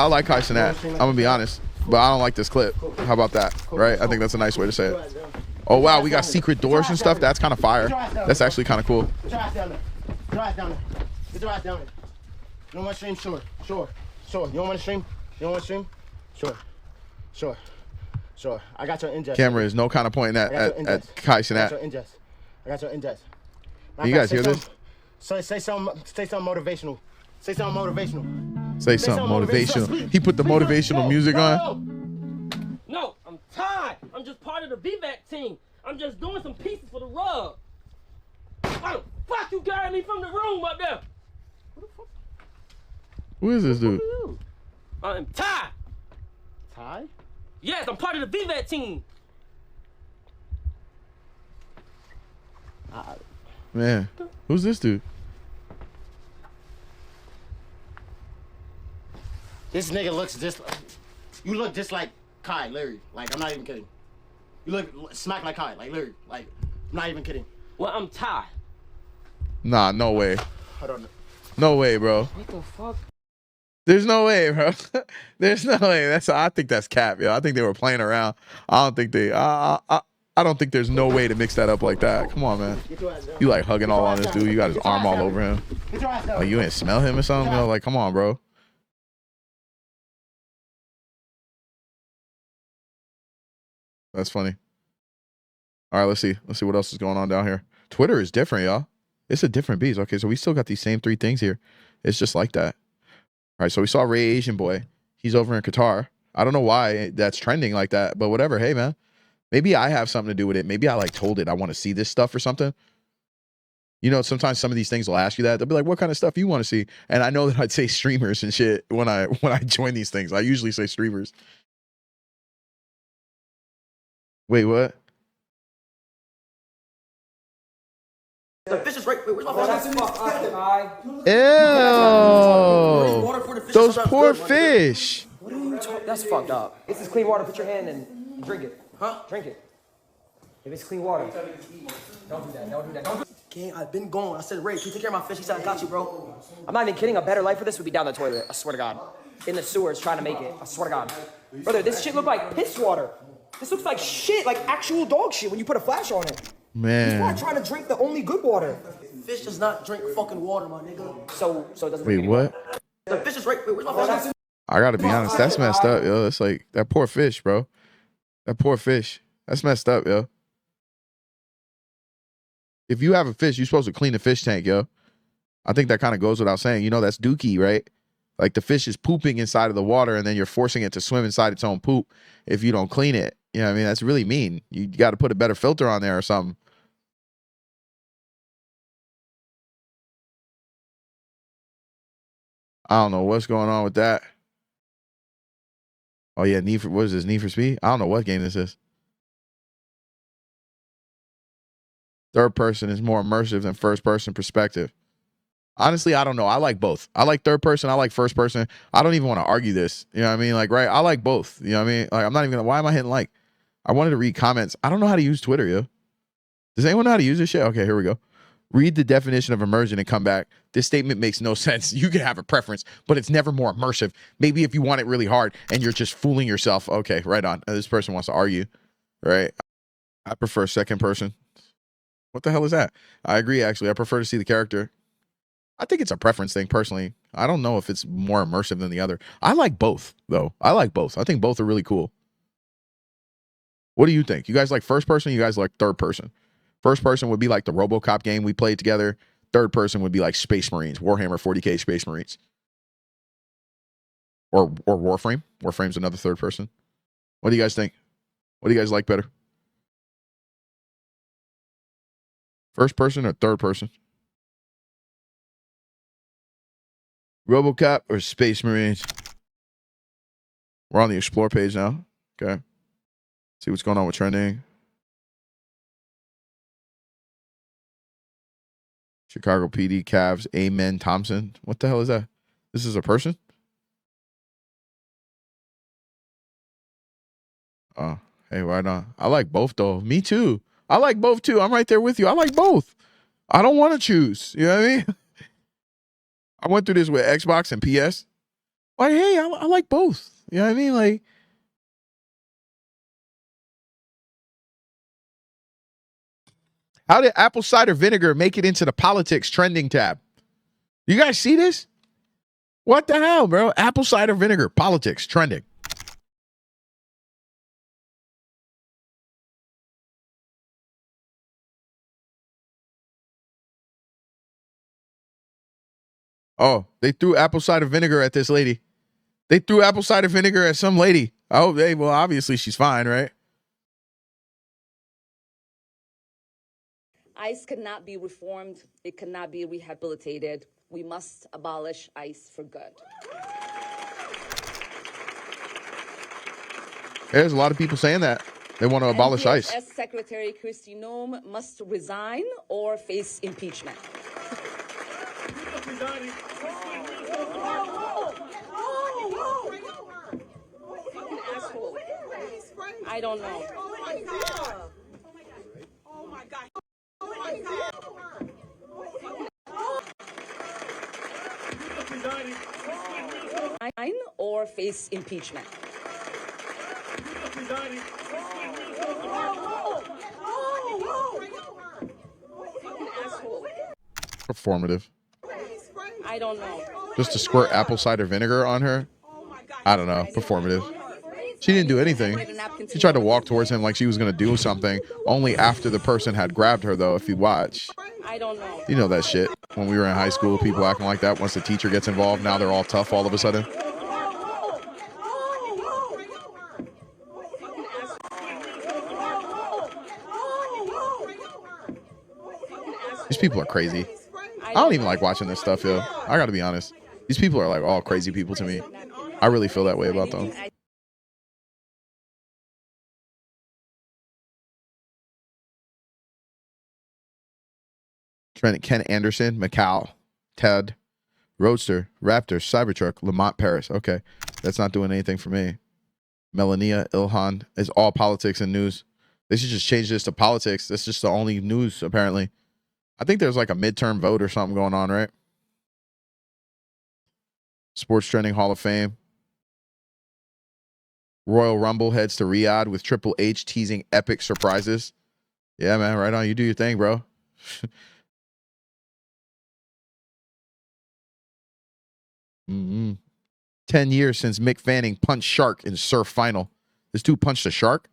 like Kai Cenat. I'm going to be honest. But I don't like this clip. How about that? Right? I think that's a nice way to say it. Oh, wow. We got secret doors and stuff. That's kind of fire. That's actually kind of cool. Get your ass down there. Get your ass down there. Get your ass down there. You don't want to stream? Sure. Sure. Sure. You don't want to stream? You don't want to stream? Sure. Sure. Sure. I got your ingest. Camera is no kind of pointing at Kai Cenat. I got your ingest. I got your ingest. You guys hear this? Say something motivational. Say something motivational. Say something motivational. He put the motivational music on. No, I'm tired. I'm just part of the VBAC team. I'm just doing some pieces for the rub. Why the fuck you carrying me from the room up there? Who is this dude? I'm Ty. Ty? Yes, I'm part of the VBAC team. Man, who's this dude? This nigga looks just. You look just like Kai, Larry. Like, I'm not even kidding. You look smack like Kai, like Larry. Like, I'm not even kidding. Well, I'm Ty. Nah, no way. I don't know. No way, bro. What the fuck? There's no way, bro. There's no way. I think that's cap, yo. I think they were playing around. I don't think they. I don't think there's no way to mix that up like that. Come on, man. You like hugging all on this dude. You got his arm all over him. Like you ain't smell him or something, yo. Like, come on, bro. That's funny. All right, let's see. Let's see what else is going on down here. Twitter is different, y'all. It's a different beast. Okay, so we still got these same 3 things here. It's just like that. All right, so we saw Ray Asian Boy. He's over in Qatar. I don't know why that's trending like that, but whatever. Hey, man. Maybe I have something to do with it. Maybe I like told it I want to see this stuff or something. You know, sometimes some of these things will ask you that. They'll be like, what kind of stuff you want to see? And I know that I'd say streamers and shit when I join these things. I usually say streamers. Wait, what? The fish is right. Wait, where's my fish? Ew. Those poor fish. What are you talking? That's fucked up. This is clean water. Put your hand and drink it. Huh? Drink it. If it's clean water. Don't do that. Don't do that. Don't do that. Okay, I've been gone. I said, Ray, can you take care of my fish? He said, I got you, bro. I'm not even kidding. A better life for this would be down the toilet. I swear to God. In the sewers trying to make it. I swear to God. Brother, this shit look like piss water. This looks like shit, like actual dog shit when you put a flash on it. Man. He's not trying to drink the only good water. Fish does not drink fucking water, my nigga. So it doesn't. Wait, what? The fish is right. Wait, where's my fish? I gotta be honest. That's messed up, yo. It's like that poor fish, bro. That poor fish. That's messed up, yo. If you have a fish, you're supposed to clean the fish tank, yo. I think that kind of goes without saying. You know, that's dookie, right? Like the fish is pooping inside of the water and then you're forcing it to swim inside its own poop if you don't clean it. You know what I mean? That's really mean. You got to put a better filter on there or something. I don't know what's going on with that. Oh, yeah. What is this? Need for Speed? I don't know what game this is. Third person is more immersive than first person perspective. Honestly, I don't know. I like both. I like third person. I like first person. I don't even want to argue this. You know what I mean? Like, right? I like both. You know what I mean? Like, I'm not even going to. Why am I hitting like? I wanted to read comments. I don't know how to use Twitter, yo. Does anyone know how to use this shit? Okay, here we go. Read the definition of immersion and come back. This statement makes no sense. You can have a preference, but it's never more immersive. Maybe if you want it really hard and you're just fooling yourself. Okay, right on. This person wants to argue, right? I prefer second person. What the hell is that? I agree, actually. I prefer to see the character. I think it's a preference thing, personally. I don't know if it's more immersive than the other. I like both, though. I like both. I think both are really cool. What do you think? You guys like first person? You guys like third person? First person would be like the RoboCop game we played together. Third person would be like Space Marines, Warhammer 40K Space Marines. Or Warframe. Warframe's another third person. What do you guys think? What do you guys like better? First person or third person? RoboCop or Space Marines? We're on the Explore page now. Okay. See what's going on with trending. Chicago PD, Cavs, Amen Thompson. What the hell is that? This is a person? Oh, hey, why not? I like both, though. Me too. I like both, too. I'm right there with you. I like both. I don't want to choose. You know what I mean? I went through this with Xbox and PS. Like, hey, I like both. You know what I mean? Like, how did apple cider vinegar make it into the politics trending tab? You guys see this? What the hell, bro? Apple cider vinegar, politics, trending. Oh, they threw apple cider vinegar at this lady. They threw apple cider vinegar at some lady. Oh, hey, well, obviously she's fine, right? ICE cannot be reformed. It cannot be rehabilitated. We must abolish ICE for good. There's a lot of people saying that. They want to abolish ICE. DHS Secretary Kristi Noem must resign or face impeachment. I don't know. Oh my God. Oh my God. Oh my God. Resign or face impeachment. Performative. I don't know. Just to squirt apple cider vinegar on her? I don't know. Performative. She didn't do anything. She tried to walk towards him like she was going to do something, only after the person had grabbed her, though, if you watch. I don't know. You know that shit. When we were in high school, people acting like that. Once the teacher gets involved, now they're all tough all of a sudden. These people are crazy. I don't even like watching this stuff, yo. I gotta be honest. These people are like all crazy people to me. I really feel that way about them. Trent, Ken Anderson, Macau, Ted, Roadster, Raptor, Cybertruck, Lamont Paris. Okay, that's not doing anything for me. Melania Ilhan is all politics and news. They should just change this to politics. That's just the only news, apparently. I think there's like a midterm vote or something going on, right? Sports Trending Hall of Fame. Royal Rumble heads to Riyadh with Triple H teasing epic surprises. Yeah, man, right on. You do your thing, bro. 10 years since Mick Fanning punched Shark in surf final. This dude punched a shark?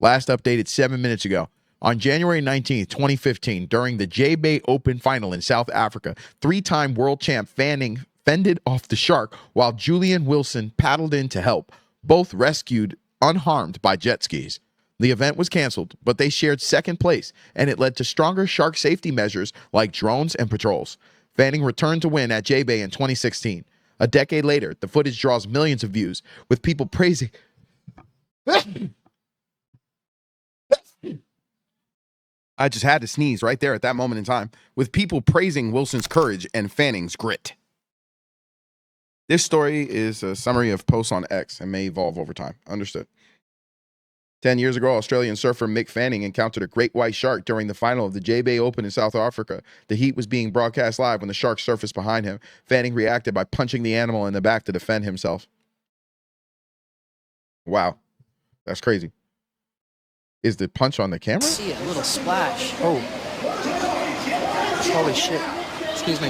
Last updated 7 minutes ago. On January 19th, 2015, during the J-Bay Open final in South Africa, three-time world champ Fanning fended off the shark while Julian Wilson paddled in to help, both rescued unharmed by jet skis. The event was canceled, but they shared second place, and it led to stronger shark safety measures like drones and patrols. Fanning returned to win at J-Bay in 2016. A decade later, the footage draws millions of views, with people praising... I just had to sneeze right there at that moment in time, with people praising Wilson's courage and Fanning's grit. This story is a summary of posts on X and may evolve over time. Understood. 10 years ago, Australian surfer Mick Fanning encountered a great white shark during the final of the J-Bay Open in South Africa. The heat was being broadcast live when the shark surfaced behind him. Fanning reacted by punching the animal in the back to defend himself. Wow. That's crazy. Is the punch on the camera? See a little splash. Oh. Holy shit. Excuse me.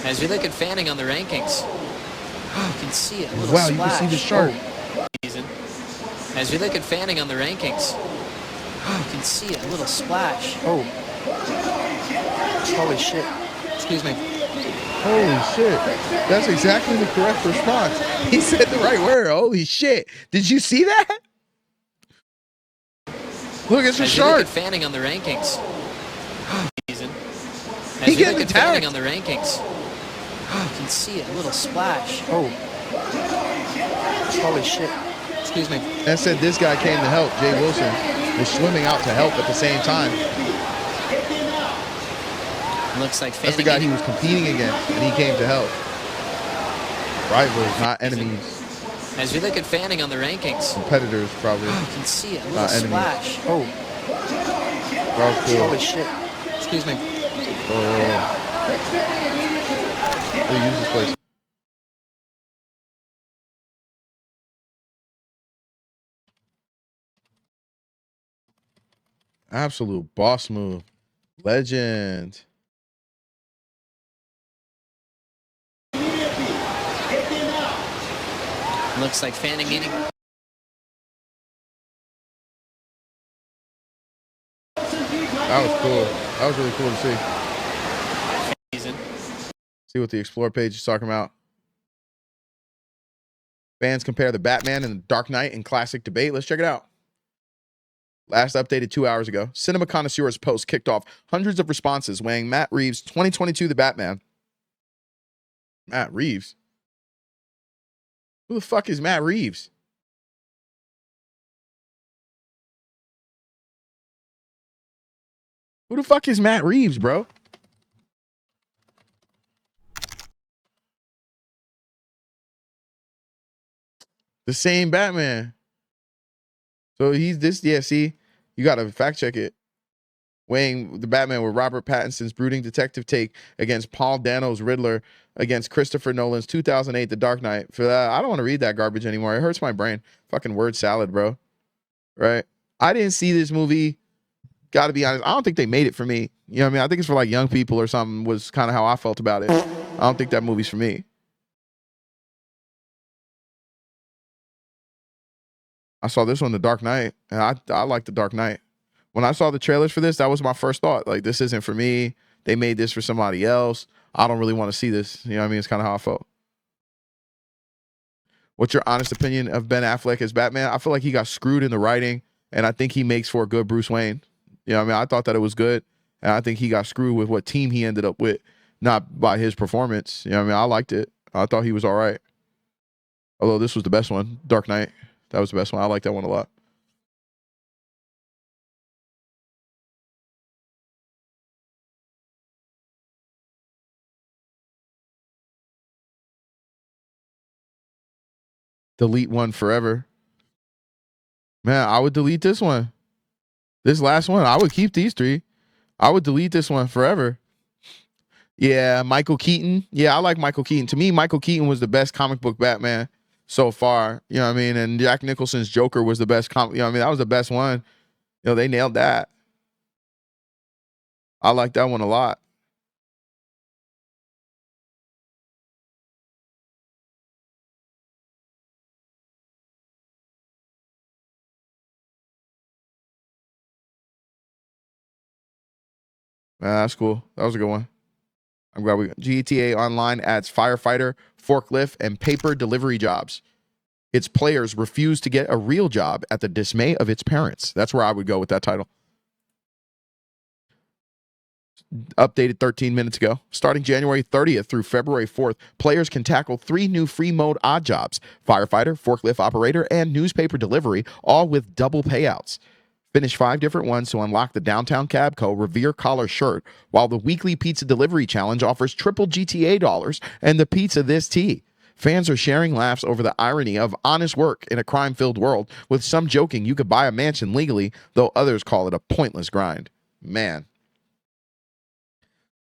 As we look at Fanning on the rankings, You can see it. A little Wow, splash. you can see the shark. as we look at Fanning on the rankings, You can see it. A little splash. Oh. Holy shit. excuse me. Holy shit. That's exactly the correct response. He said the right word. Holy shit. Did you see that? Look, it's a As we shark. look at Fanning on the rankings, as He we getting look at attacked. Fanning on the rankings, You can see it. A little splash. Oh. Holy shit. Excuse me. And said this guy came to help. Jay Wilson was swimming out to help at the same time. Looks like That's the guy he was competing against, and he came to help. Rivals, not enemies. As we look at fanning on the rankings. Competitors, probably. You can see it. A little Not enemies. splash. Oh. That was cool. Holy shit. Excuse me. Oh. They use this place. Absolute boss move. Legend. Looks like fanning meeting. That was cool. That was really cool to see. See what the Explore page is talking about. Fans compare the Batman and the Dark Knight in classic debate. Let's check it out. Last updated 2 hours ago. Cinema Connoisseur's post kicked off hundreds of responses weighing Matt Reeves' 2022 The Batman. Matt Reeves? Who the fuck is Matt Reeves? Who the fuck is Matt Reeves, bro? The same Batman. So he's this, yeah, see, you got to fact check it. Weighing the Batman with Robert Pattinson's brooding detective take against Paul Dano's Riddler against Christopher Nolan's 2008 The Dark Knight. For that, I don't want to read that garbage anymore. It hurts my brain. Fucking word salad, bro. Right? I didn't see this movie. Got to be honest. I don't think they made it for me. You know what I mean? I think it's for like young people or something was kind of how I felt about it. I don't think that movie's for me. I saw this one, The Dark Knight, and I like The Dark Knight. When I saw the trailers for this, that was my first thought. Like, this isn't for me. They made this for somebody else. I don't really want to see this. You know what I mean? It's kind of how I felt. What's your honest opinion of Ben Affleck as Batman? I feel like he got screwed in the writing, and I think he makes for a good Bruce Wayne. You know what I mean? I thought that it was good, and I think he got screwed with what team he ended up with, not by his performance. You know what I mean? I liked it. I thought he was all right. Although this was the best one, Dark Knight. That was the best one. I like that one a lot. Delete one forever. Man, I would delete this one. This last one, I would keep these three. I would delete this one forever. Yeah, Michael Keaton. Yeah, I like Michael Keaton. To me, Michael Keaton was the best comic book Batman so far. You know what I mean? And Jack Nicholson's Joker was the best comic. You know what I mean? That was the best one. You know, they nailed that. I like that one a lot. That's cool. That was a good one. I'm glad we GTA Online adds firefighter, forklift, and paper delivery jobs. Its players refuse to get a real job at the dismay of its parents. That's where I would go with that title. Updated 13 minutes ago. Starting January 30th through February 4th, players can tackle 3 new free mode odd jobs: firefighter, forklift operator, and newspaper delivery, all with double payouts. Finish 5 different ones to unlock the Downtown Cabco Revere Collar shirt, while the weekly pizza delivery challenge offers triple GTA dollars and the pizza this tea. Fans are sharing laughs over the irony of honest work in a crime-filled world, with some joking you could buy a mansion legally, though others call it a pointless grind. Man,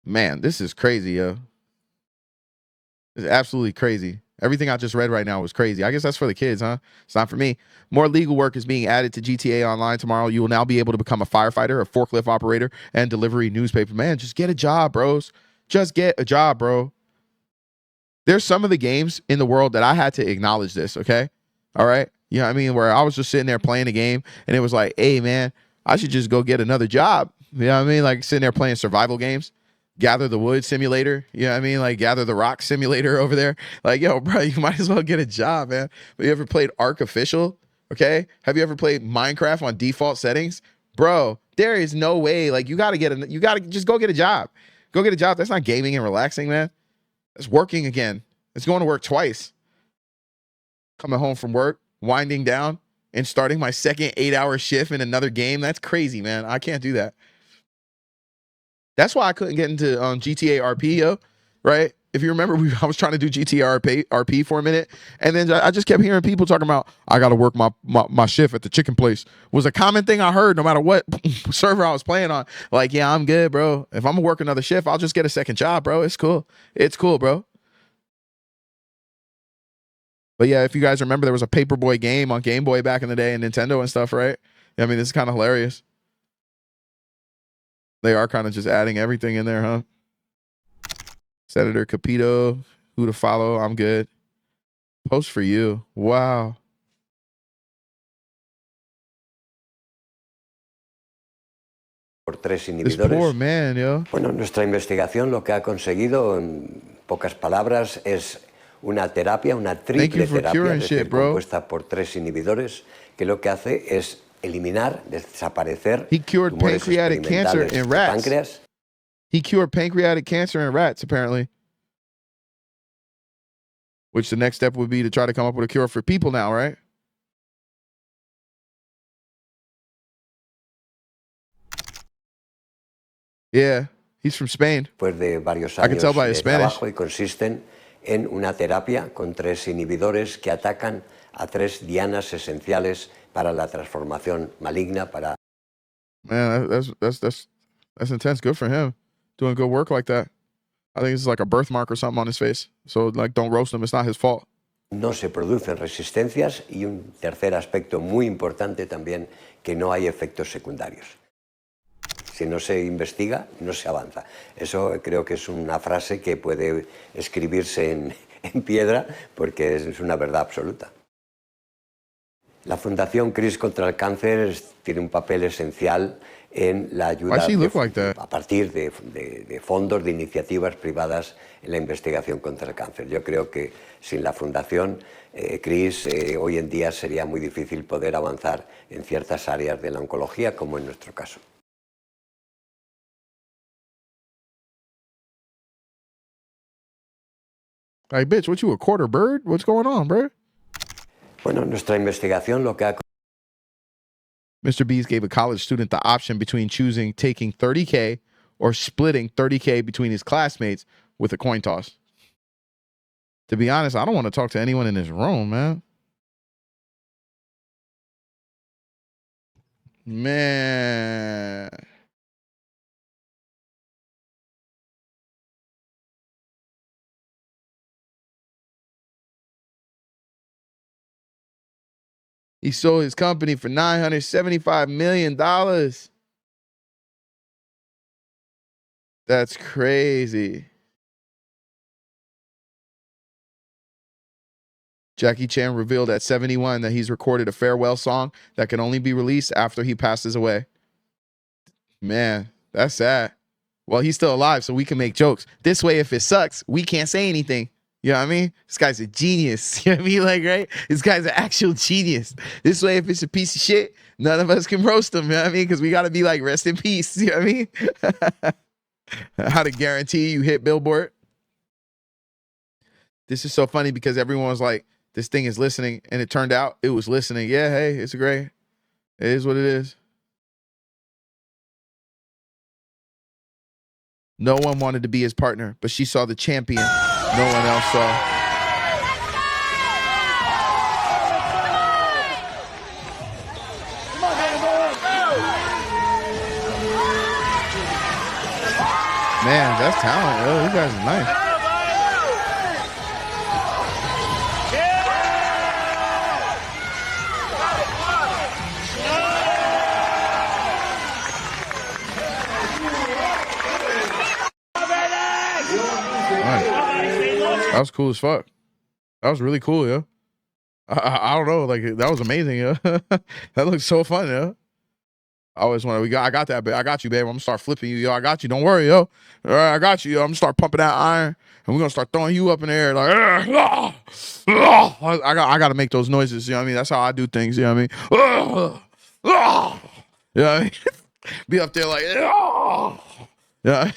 this is crazy, yo. It's absolutely crazy. Everything I just read right now was crazy. I guess that's for the kids, huh? It's not for me. More legal work is being added to GTA Online tomorrow. You will now be able to become a firefighter, a forklift operator, and delivery newspaper. Man, just get a job, bros. Just get a job, bro. There's some of the games in the world that I had to acknowledge this, okay? All right? You know what I mean? Where I was just sitting there playing a game, and it was like, hey, man, I should just go get another job. You know what I mean? Like sitting there playing survival games. Gather the Wood simulator, you know what I mean? Like Gather the Rock simulator over there. Like, yo, bro, you might as well get a job, man. Have you ever played Ark Official? Okay. Have you ever played Minecraft on default settings? Bro, there is no way. Like, you gotta just go get a job. Go get a job. That's not gaming and relaxing, man. That's working again. It's going to work twice. Coming home from work, winding down and starting my second 8-hour shift in another game. That's crazy, man. I can't do that. That's why I couldn't get into GTA RP, yo. Right? If you remember, I was trying to do GTA RP for a minute, and then I just kept hearing people talking about, I got to work my shift at the chicken place. Was a common thing I heard no matter what server I was playing on. Like, yeah, I'm good, bro. If I'm going to work another shift, I'll just get a second job, bro. It's cool. It's cool, bro. But yeah, if you guys remember, there was a Paperboy game on Game Boy back in the day and Nintendo and stuff, right? I mean, this is kind of hilarious. They are kind of just adding everything in there, huh? Senator Capito, who to follow? I'm good. Post for you. Wow. Por 3 This inhibidores. poor man, yo. Bueno, nuestra investigación lo que ha conseguido, en pocas palabras, es una terapia, una triple terapia, es decir, compuesta por 3 inhibidores, que lo que hace es eliminar, desaparecer tumores experimentales de páncreas. He cured pancreatic cancer in rats, apparently. Which the next step would be to try to come up with a cure for people now, right? Yeah, he's from Spain. Después de varios I can años tell by his de Spanish. trabajo y consisten en una terapia con 3 inhibidores que atacan a 3 dianas esenciales para la transformación maligna, para... Man, that's intense. Good for him. Doing good work like that. I think it's like a birthmark or something on his face. So, like, don't roast him. It's not his fault. No se producen resistencias y un tercer aspecto muy importante también, que no hay efectos secundarios. Si no se investiga, no se avanza. Eso creo que es una frase que puede escribirse en piedra porque es una verdad absoluta. La Fundación CRIS contra el Cáncer tiene un papel esencial en la ayuda a partir de fondos, de iniciativas privadas en la investigación contra el cáncer. Yo creo que sin la Fundación CRIS hoy en día sería muy difícil poder avanzar en ciertas áreas de la oncología, como en nuestro caso. Like, bitch, what you, a quarter bird? What's going on, bro? Bueno, nuestra investigación lo que ha... Mr. Beast gave a college student the option between choosing taking $30K or splitting $30K between his classmates with a coin toss. To be honest, I don't want to talk to anyone in this room, man. Man. He sold his company for $975 million. That's crazy. Jackie Chan revealed at 71 that he's recorded a farewell song that can only be released after he passes away. Man, that's sad. Well, he's still alive, so we can make jokes. This way, if it sucks, we can't say anything. You know what I mean? This guy's a genius. You know what I mean? Like, right? This guy's an actual genius. This way, if it's a piece of shit, none of us can roast him. You know what I mean? Because we got to be like, rest in peace. You know what I mean? How to guarantee you hit Billboard. This is so funny because everyone was like, this thing is listening. And it turned out it was listening. Yeah, hey, it's great. It is what it is. No one wanted to be his partner, but she saw the champion no one else saw. Man, that's talent. Oh, these guys are nice. That was cool as fuck. That was really cool, yo. I don't know, like that was amazing, yo. That looks so fun, yo. I always want to. I got that, babe. I got you, babe. I'm gonna start flipping you, yo. I got you. Don't worry, yo. All right, I got you, yo. I'm gonna start pumping that iron, and we're gonna start throwing you up in the air, like. I got to make those noises. You know what I mean? That's how I do things. You know what I mean? You know what I mean? Be up there like. Yeah.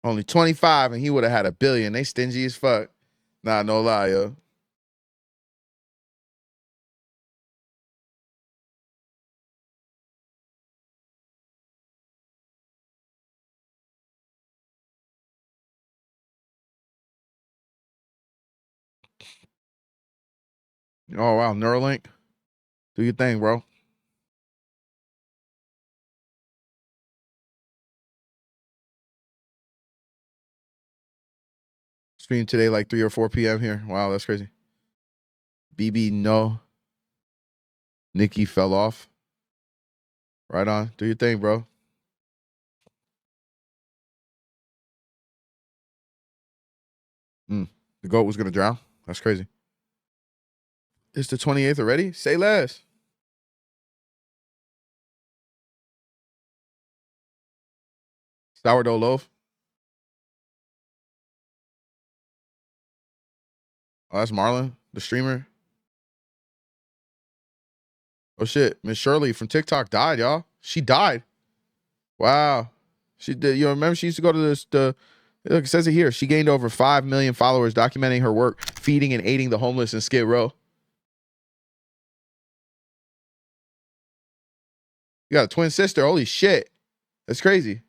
Only 25 and he would have had $1 billion. They stingy as fuck. Nah, no lie, yo. Oh wow, Neuralink. Do your thing, bro. Stream today like 3 or 4 p.m. here. Wow, that's crazy. BB, no. Nicki fell off. Right on. Do your thing, bro. The GOAT was going to drown. That's crazy. It's the 28th already? Say less. Sourdough loaf. Oh, that's Marlon, the streamer. Oh, shit. Miss Shirley from TikTok died, y'all. She died. Wow. She did. You remember she used to go to look, it says it here. She gained over 5 million followers documenting her work, feeding and aiding the homeless in Skid Row. You got a twin sister. Holy shit. That's crazy.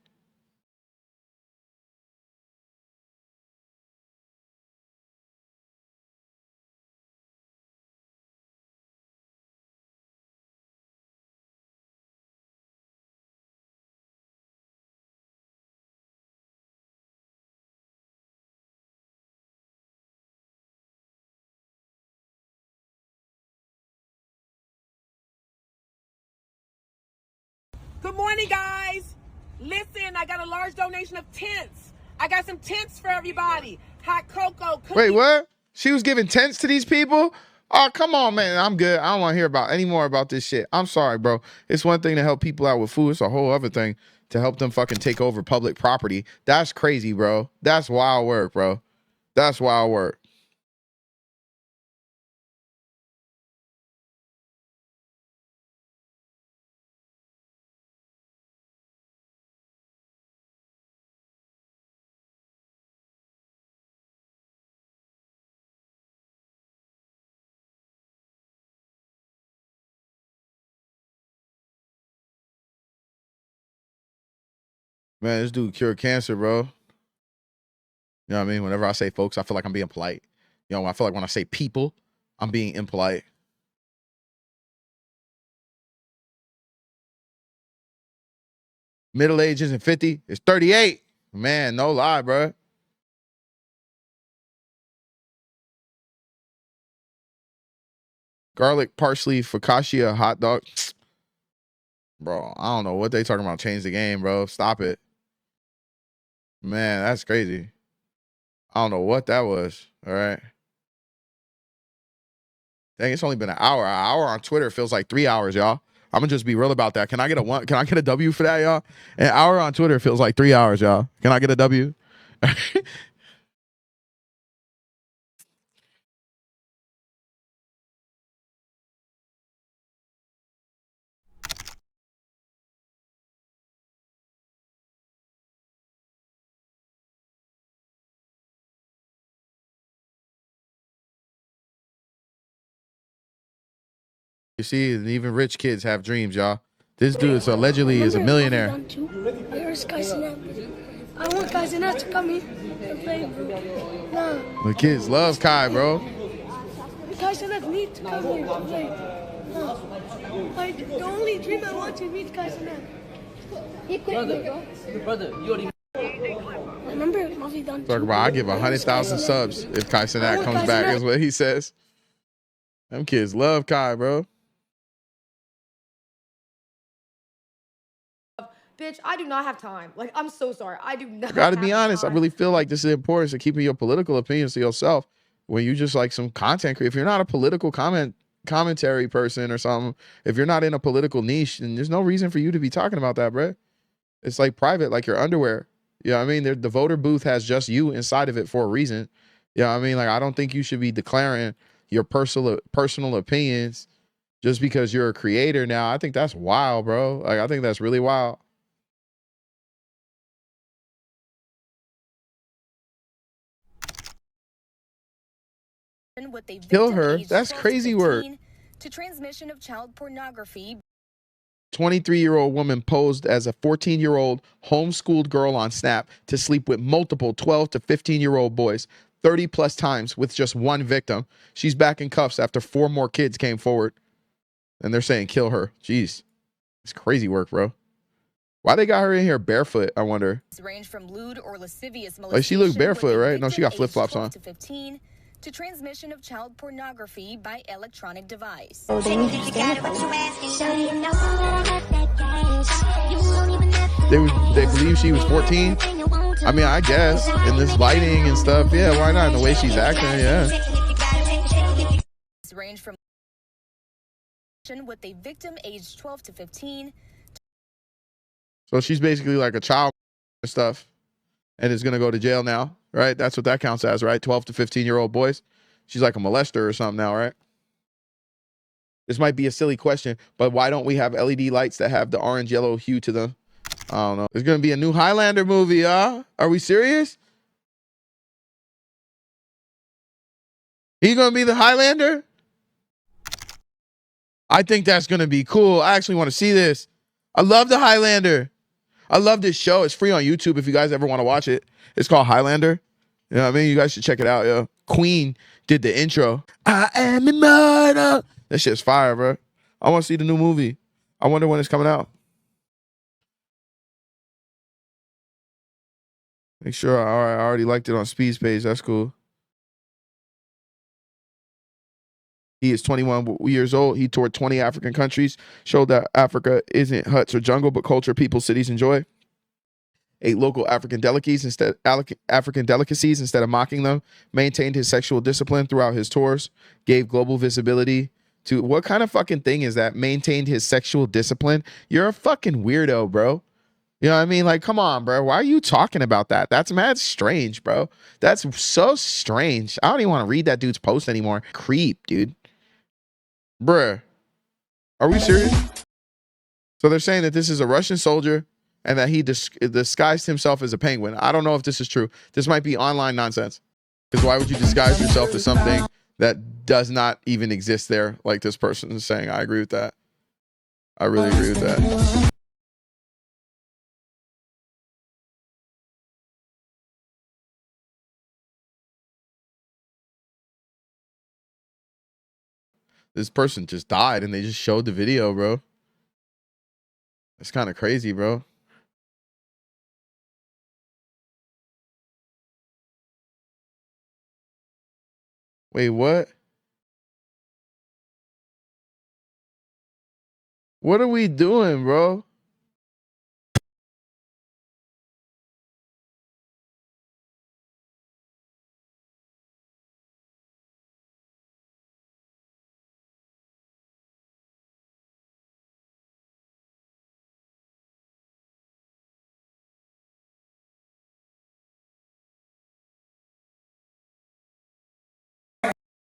Good morning, guys. Listen, I got a large donation of tents. I got some tents for everybody. Hot cocoa. Cookies. Wait, what? She was giving tents to these people? Oh, come on, man. I'm good. I don't want to hear about any more about this shit. I'm sorry, bro. It's one thing to help people out with food. It's a whole other thing to help them fucking take over public property. That's crazy, bro. That's wild work, bro. That's wild work. Man, this dude cured cancer, bro. You know what I mean? Whenever I say folks, I feel like I'm being polite. You know, I feel like when I say people, I'm being impolite. Middle age isn't 50. It's 38. Man, no lie, bro. Garlic, parsley, focaccia, hot dog. Bro, I don't know what they talking about. Change the game, bro. Stop it. Man, that's crazy. I don't know what that was. All right. Dang, it's only been an hour. An hour on Twitter feels like 3 hours, y'all. I'm gonna just be real about that. Can I get a W for that, y'all? An hour on Twitter feels like 3 hours, y'all. Can I get a W? You see, and even rich kids have dreams, y'all. This dude allegedly is a millionaire. I want Kaizenat to come here and play, bro. No. The kids love Kai, bro. Kaizenat need to come here to play. No. Like, the only dream I want to meet Kaizenat. He quit me, bro. Brother, you already. Remember, Muffy done. Talk about, I give 100,000 subs if Kai Cenat comes back, is what he says. Them kids love Kai, bro. Bitch, I do not have time. Like, I'm so sorry. I do not. Gotta be honest. I really feel like this is important to keeping your political opinions to yourself. When you just like some content creator, if you're not a political commentary person or something, if you're not in a political niche, then there's no reason for you to be talking about that, bro. It's like private, like your underwear. You know what I mean? The voter booth has just you inside of it for a reason. You know what I mean? Like, I don't think you should be declaring your personal opinions just because you're a creator now. I think that's wild, bro. Like, I think that's really wild. With a Kill victim her. aged That's 12 to crazy work. 15 to transmission of child pornography. 23-year-old woman posed as a 14-year-old homeschooled girl on Snap to sleep with multiple 12 to 15-year-old boys 30 plus times with just one victim. She's back in cuffs after 4 more kids came forward. And they're saying kill her. Jeez. It's crazy work, bro. Why they got her in here barefoot, I wonder? Range from lewd or lascivious Like, she looked molestation barefoot, with a right? No, she got victim aged flip-flops 12 on. to 15 to transmission of child pornography by electronic device. They believe she was 14. I mean, I guess in this lighting and stuff, yeah, why not? In the way she's acting, yeah. Range from with a victim aged 12 to 15. So she's basically like a child and stuff, and is gonna go to jail now, right? That's what that counts as, right? 12 to 15-year-old boys. She's like a molester or something now, right? This might be a silly question, but why don't we have LED lights that have the orange yellow hue to them? I don't know. There's gonna be a new Highlander movie, huh? Are we serious? He gonna be the Highlander? I think that's gonna be cool. I actually want to see this. I love the Highlander. I love this show. It's free on YouTube if you guys ever want to watch it. It's called Highlander. You know what I mean? You guys should check it out, yo. Queen did the intro. I am immortal. That shit's fire, bro. I want to see the new movie. I wonder when it's coming out. Make sure. All right, I already liked it on Speed's page. That's cool. He is 21 years old. He toured 20 African countries, showed that Africa isn't huts or jungle, but culture people, cities enjoy. Ate local African delicacies instead of mocking them. Maintained his sexual discipline throughout his tours. Gave global visibility to what kind of fucking thing is that? Maintained his sexual discipline. You're a fucking weirdo, bro. You know what I mean? Like, come on, bro. Why are you talking about that? That's mad strange, bro. That's so strange. I don't even want to read that dude's post anymore. Creep, dude. Bruh. Are we serious? So they're saying that this is a Russian soldier and that he disguised himself as a penguin. I don't know if this is true. This might be online nonsense. Because why would you disguise yourself as something that does not even exist there, like this person is saying? I agree with that. I really agree with that. This person just died and they just showed the video, bro. That's kind of crazy, bro. Wait, what? What are we doing, bro?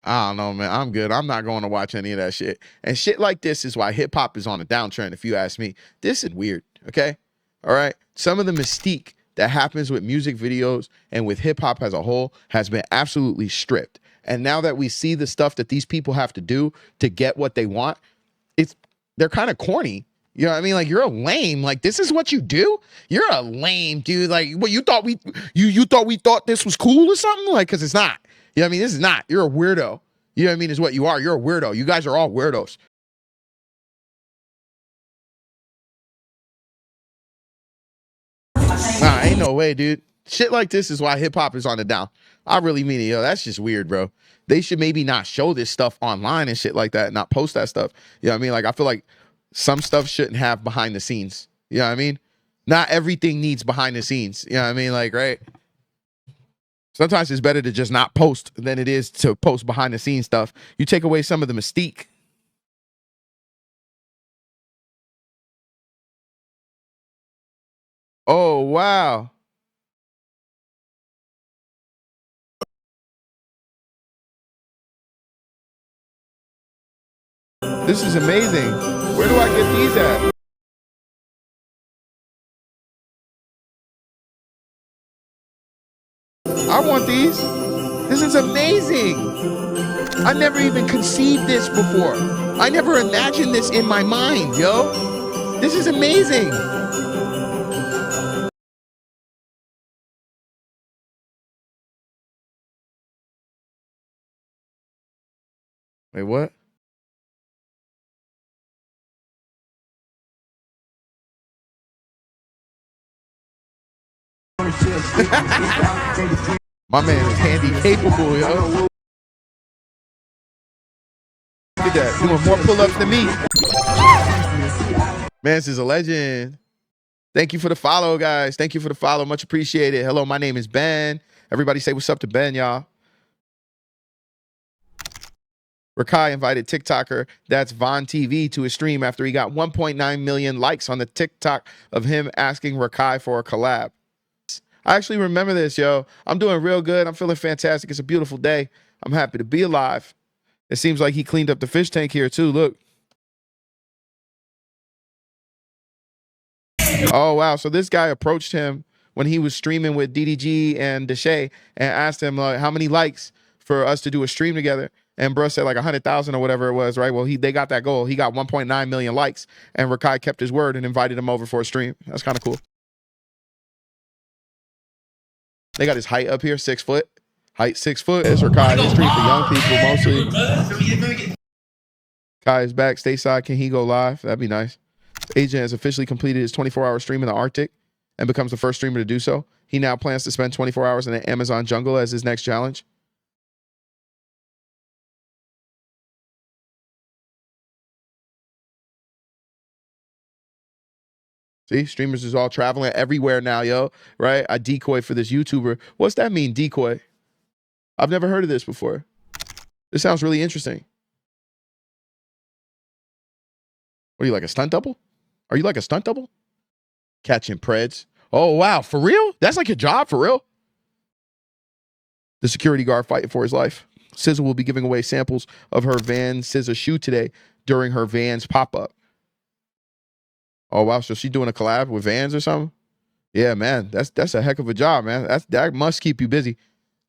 I don't know, man. I'm good. I'm not going to watch any of that shit. And shit like this is why hip hop is on a downtrend, if you ask me. This is weird, okay? All right? Some of the mystique that happens with music videos and with hip hop as a whole has been absolutely stripped. And now that we see the stuff that these people have to do to get what they want, they're kind of corny. You know what I mean? Like, you're a lame. Like, this is what you do? You're a lame, dude. Like, what, you thought we thought this was cool or something? Like, because it's not. You know what I mean? This is not. You're a weirdo. You know what I mean? Is what you are. You're a weirdo. You guys are all weirdos. Nah, ain't no way, dude. Shit like this is why hip hop is on the down. I really mean it, yo. That's just weird, bro. They should maybe not show this stuff online and shit like that, not post that stuff. You know what I mean? Like, I feel like some stuff shouldn't have behind the scenes. You know what I mean? Not everything needs behind the scenes. You know what I mean? Like, right? Sometimes it's better to just not post than it is to post behind the scenes stuff. You take away some of the mystique. Oh, wow. This is amazing. Where do I get these at? I want these. This is amazing. I never even conceived this before. I never imagined this in my mind, yo. This is amazing. Wait, what? My man is handy capable, yo. Look at that, doing more pull-ups than me. Man, this is a legend. Thank you for the follow, guys. Thank you for the follow. Much appreciated. Hello, my name is Ben. Everybody say what's up to Ben, y'all. Rakai invited TikToker that's Von TV to his stream after he got 1.9 million likes on the TikTok of him asking Rakai for a collab. I actually remember this, yo. I'm doing real good. I'm feeling fantastic. It's a beautiful day. I'm happy to be alive. It seems like he cleaned up the fish tank here too. Look. Oh, wow. So this guy approached him when he was streaming with DDG and Deshay and asked him how many likes for us to do a stream together. And bro said like 100,000 or whatever it was, right? Well, they got that goal. He got 1.9 million likes, and Rakai kept his word and invited him over for a stream. That's kind of cool. They got his height up here, 6 foot. Height 6 foot. It's Rakai history for young people mostly. Kai is back stateside. Can he go live? That'd be nice. Agent has officially completed his 24-hour stream in the Arctic and becomes the first streamer to do so. He now plans to spend 24 hours in the Amazon jungle as his next challenge. See, streamers is all traveling everywhere now, yo, right? I decoy for this YouTuber. What's that mean, decoy? I've never heard of this before. This sounds really interesting. What are you, like a stunt double? Are you like a stunt double? Catching preds. Oh, wow, for real? That's like your job, for real? The security guard fighting for his life. SZA will be giving away samples of her Van SZA shoe today during her Vans pop-up. Oh, wow. So she's doing a collab with Vans or something? Yeah, man. That's a heck of a job, man. That must keep you busy.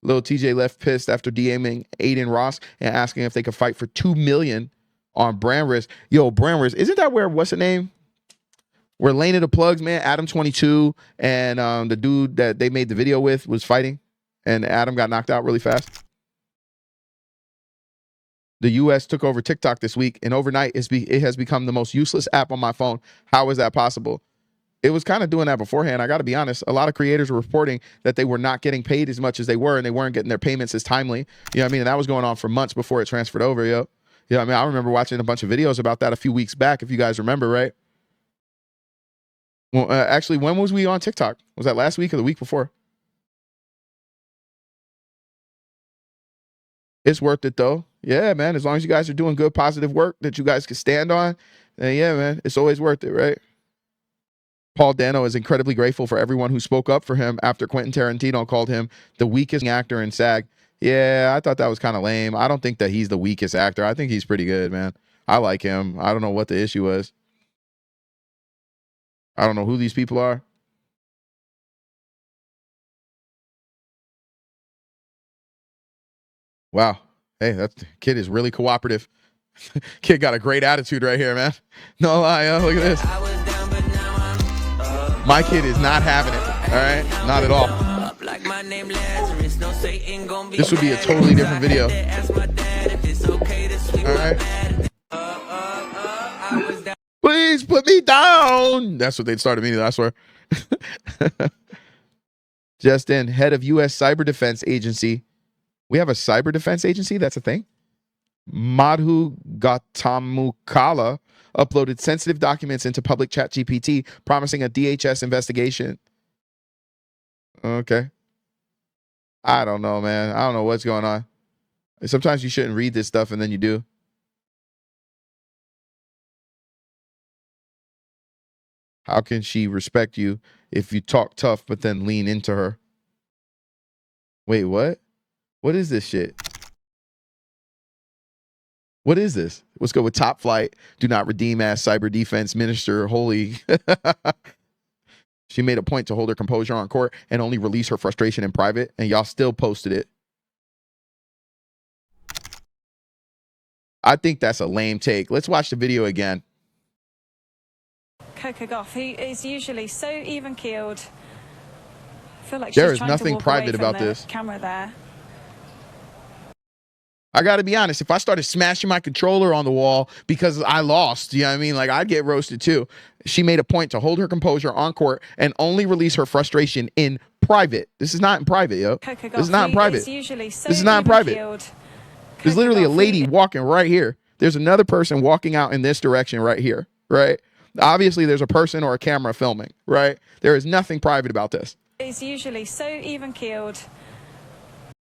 Lil TJ left pissed after DMing Aiden Ross and asking if they could fight for $2 million on brand risk. Yo, brand risk. Isn't that where, what's the name? Where Lane of the Plugs, man, Adam 22 and the dude that they made the video with was fighting, and Adam got knocked out really fast. The U.S. took over TikTok this week, and overnight it has become the most useless app on my phone. How is that possible? It was kind of doing that beforehand. I got to be honest. A lot of creators were reporting that they were not getting paid as much as they were, and they weren't getting their payments as timely. You know what I mean? And that was going on for months before it transferred over, yo. You know what I mean? I remember watching a bunch of videos about that a few weeks back, if you guys remember, right? Well, actually, when was we on TikTok? Was that last week or the week before? It's worth it, though. Yeah, man. As long as you guys are doing good, positive work that you guys can stand on, then yeah, man, it's always worth it, right? Paul Dano is incredibly grateful for everyone who spoke up for him after Quentin Tarantino called him the weakest actor in SAG. Yeah, I thought that was kind of lame. I don't think that he's the weakest actor. I think he's pretty good, man. I like him. I don't know what the issue was. I don't know who these people are. Wow. Hey, that kid is really cooperative. Kid got a great attitude right here, man. No lie, yo. Look at this. My kid is not having it. All right? Not at all. This would be a totally different video. All right? Please put me down. That's what they'd start immediately, I swear. Just in, head of U.S. Cyber Defense Agency. We have a cyber defense agency? That's a thing? Madhu Gautamukala uploaded sensitive documents into public chat GPT, promising a DHS investigation. Okay. I don't know, man. I don't know what's going on. Sometimes you shouldn't read this stuff and then you do. How can she respect you if you talk tough but then lean into her? Wait, what? What is this shit? What is this? Let's go with top flight. Do not redeem as cyber defense minister. Holy. She made a point to hold her composure on court and only release her frustration in private, and y'all still posted it. I think that's a lame take. Let's watch the video again. Coco Gauff, who is usually so even-keeled. I feel like There she's is trying nothing to walk private away from about the this. camera there. I got to be honest. If I started smashing my controller on the wall because I lost, you know what I mean? Like, I'd get roasted too. She made a point to hold her composure on court and only release her frustration in private. This is not in private, yo. Coco This is Gauff, not in who private. is usually so This is not in private. even-keeled. There's literally a lady walking right here. There's another person walking out in this direction right here, right? Obviously, there's a person or a camera filming, right? There is nothing private about this. Is usually so even-keeled.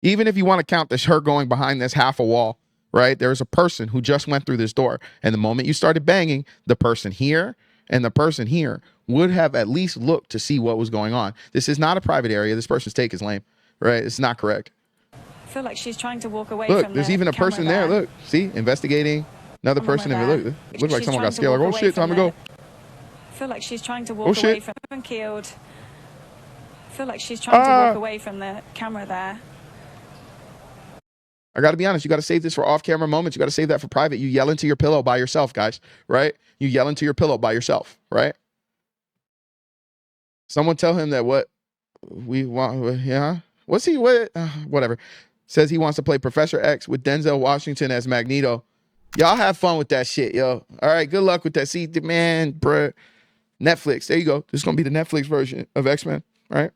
Even if you want to count this, her going behind this half a wall, right? There is a person who just went through this door. And the moment you started banging, the person here and the person here would have at least looked to see what was going on. This is not a private area. This person's take is lame, right? It's not correct. I feel like she's trying to walk away Look, from there's the even a camera person there. Look, see, investigating another person. And look, it looks like She's someone trying got to scared. Like, walk oh away shit, time from to go. I feel like she's trying to walk Oh, away shit. from even-keeled. I feel like she's trying to walk away from the camera there. I got to be honest. You got to save this for off-camera moments. You got to save that for private. You yell into your pillow by yourself, guys, right? You yell into your pillow by yourself, right? Someone tell him that what we want, yeah? What's he, what? Whatever. Says he wants to play Professor X with Denzel Washington as Magneto. Y'all have fun with that shit, yo. All right, good luck with that. See, man, bruh. Netflix, there you go. This is going to be the Netflix version of X-Men, right?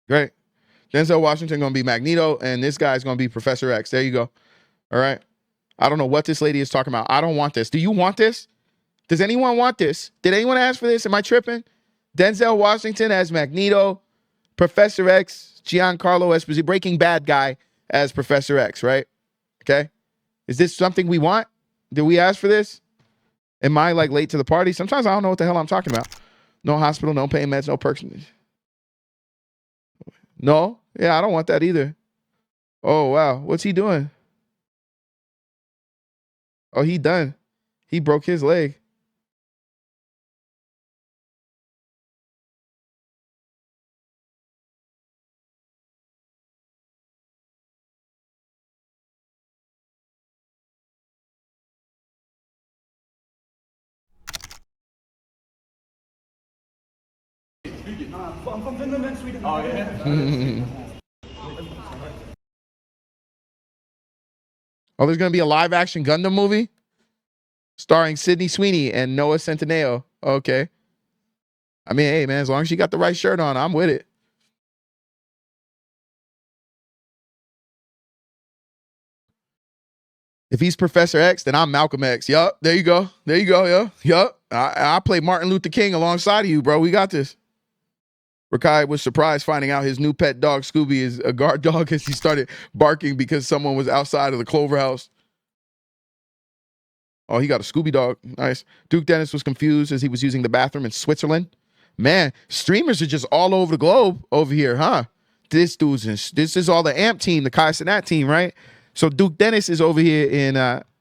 Great. Denzel Washington going to be Magneto, and this guy's going to be Professor X. There you go. All right. I don't know what this lady is talking about. I don't want this. Do you want this? Does anyone want this? Did anyone ask for this? Am I tripping? Denzel Washington as Magneto, Professor X, Giancarlo Esposito, Breaking Bad guy as Professor X, right? Okay. Is this something we want? Did we ask for this? Am I like late to the party? Sometimes I don't know what the hell I'm talking about. No hospital, no pain meds, no perks. No? Yeah, I don't want that either. Oh, wow. What's he doing? Oh, he done. He broke his leg. I'm from Finland, man, Sweden. Oh, yeah. Oh, there's going to be a live action Gundam movie starring Sydney Sweeney and Noah Centineo. Okay. I mean, hey, man, as long as you got the right shirt on, I'm with it. If he's Professor X, then I'm Malcolm X. Yup, there you go. There you go, yo. Yup. I play Martin Luther King alongside of you, bro. We got this. Rakai was surprised finding out his new pet dog, Scooby, is a guard dog as he started barking because someone was outside of the Clover House. Oh, he got a Scooby dog. Nice. Duke Dennis was confused as he was using the bathroom in Switzerland. Man, streamers are just all over the globe over here, huh? This is all the AMP team, the Kai Cenat team, right? So Duke Dennis is over here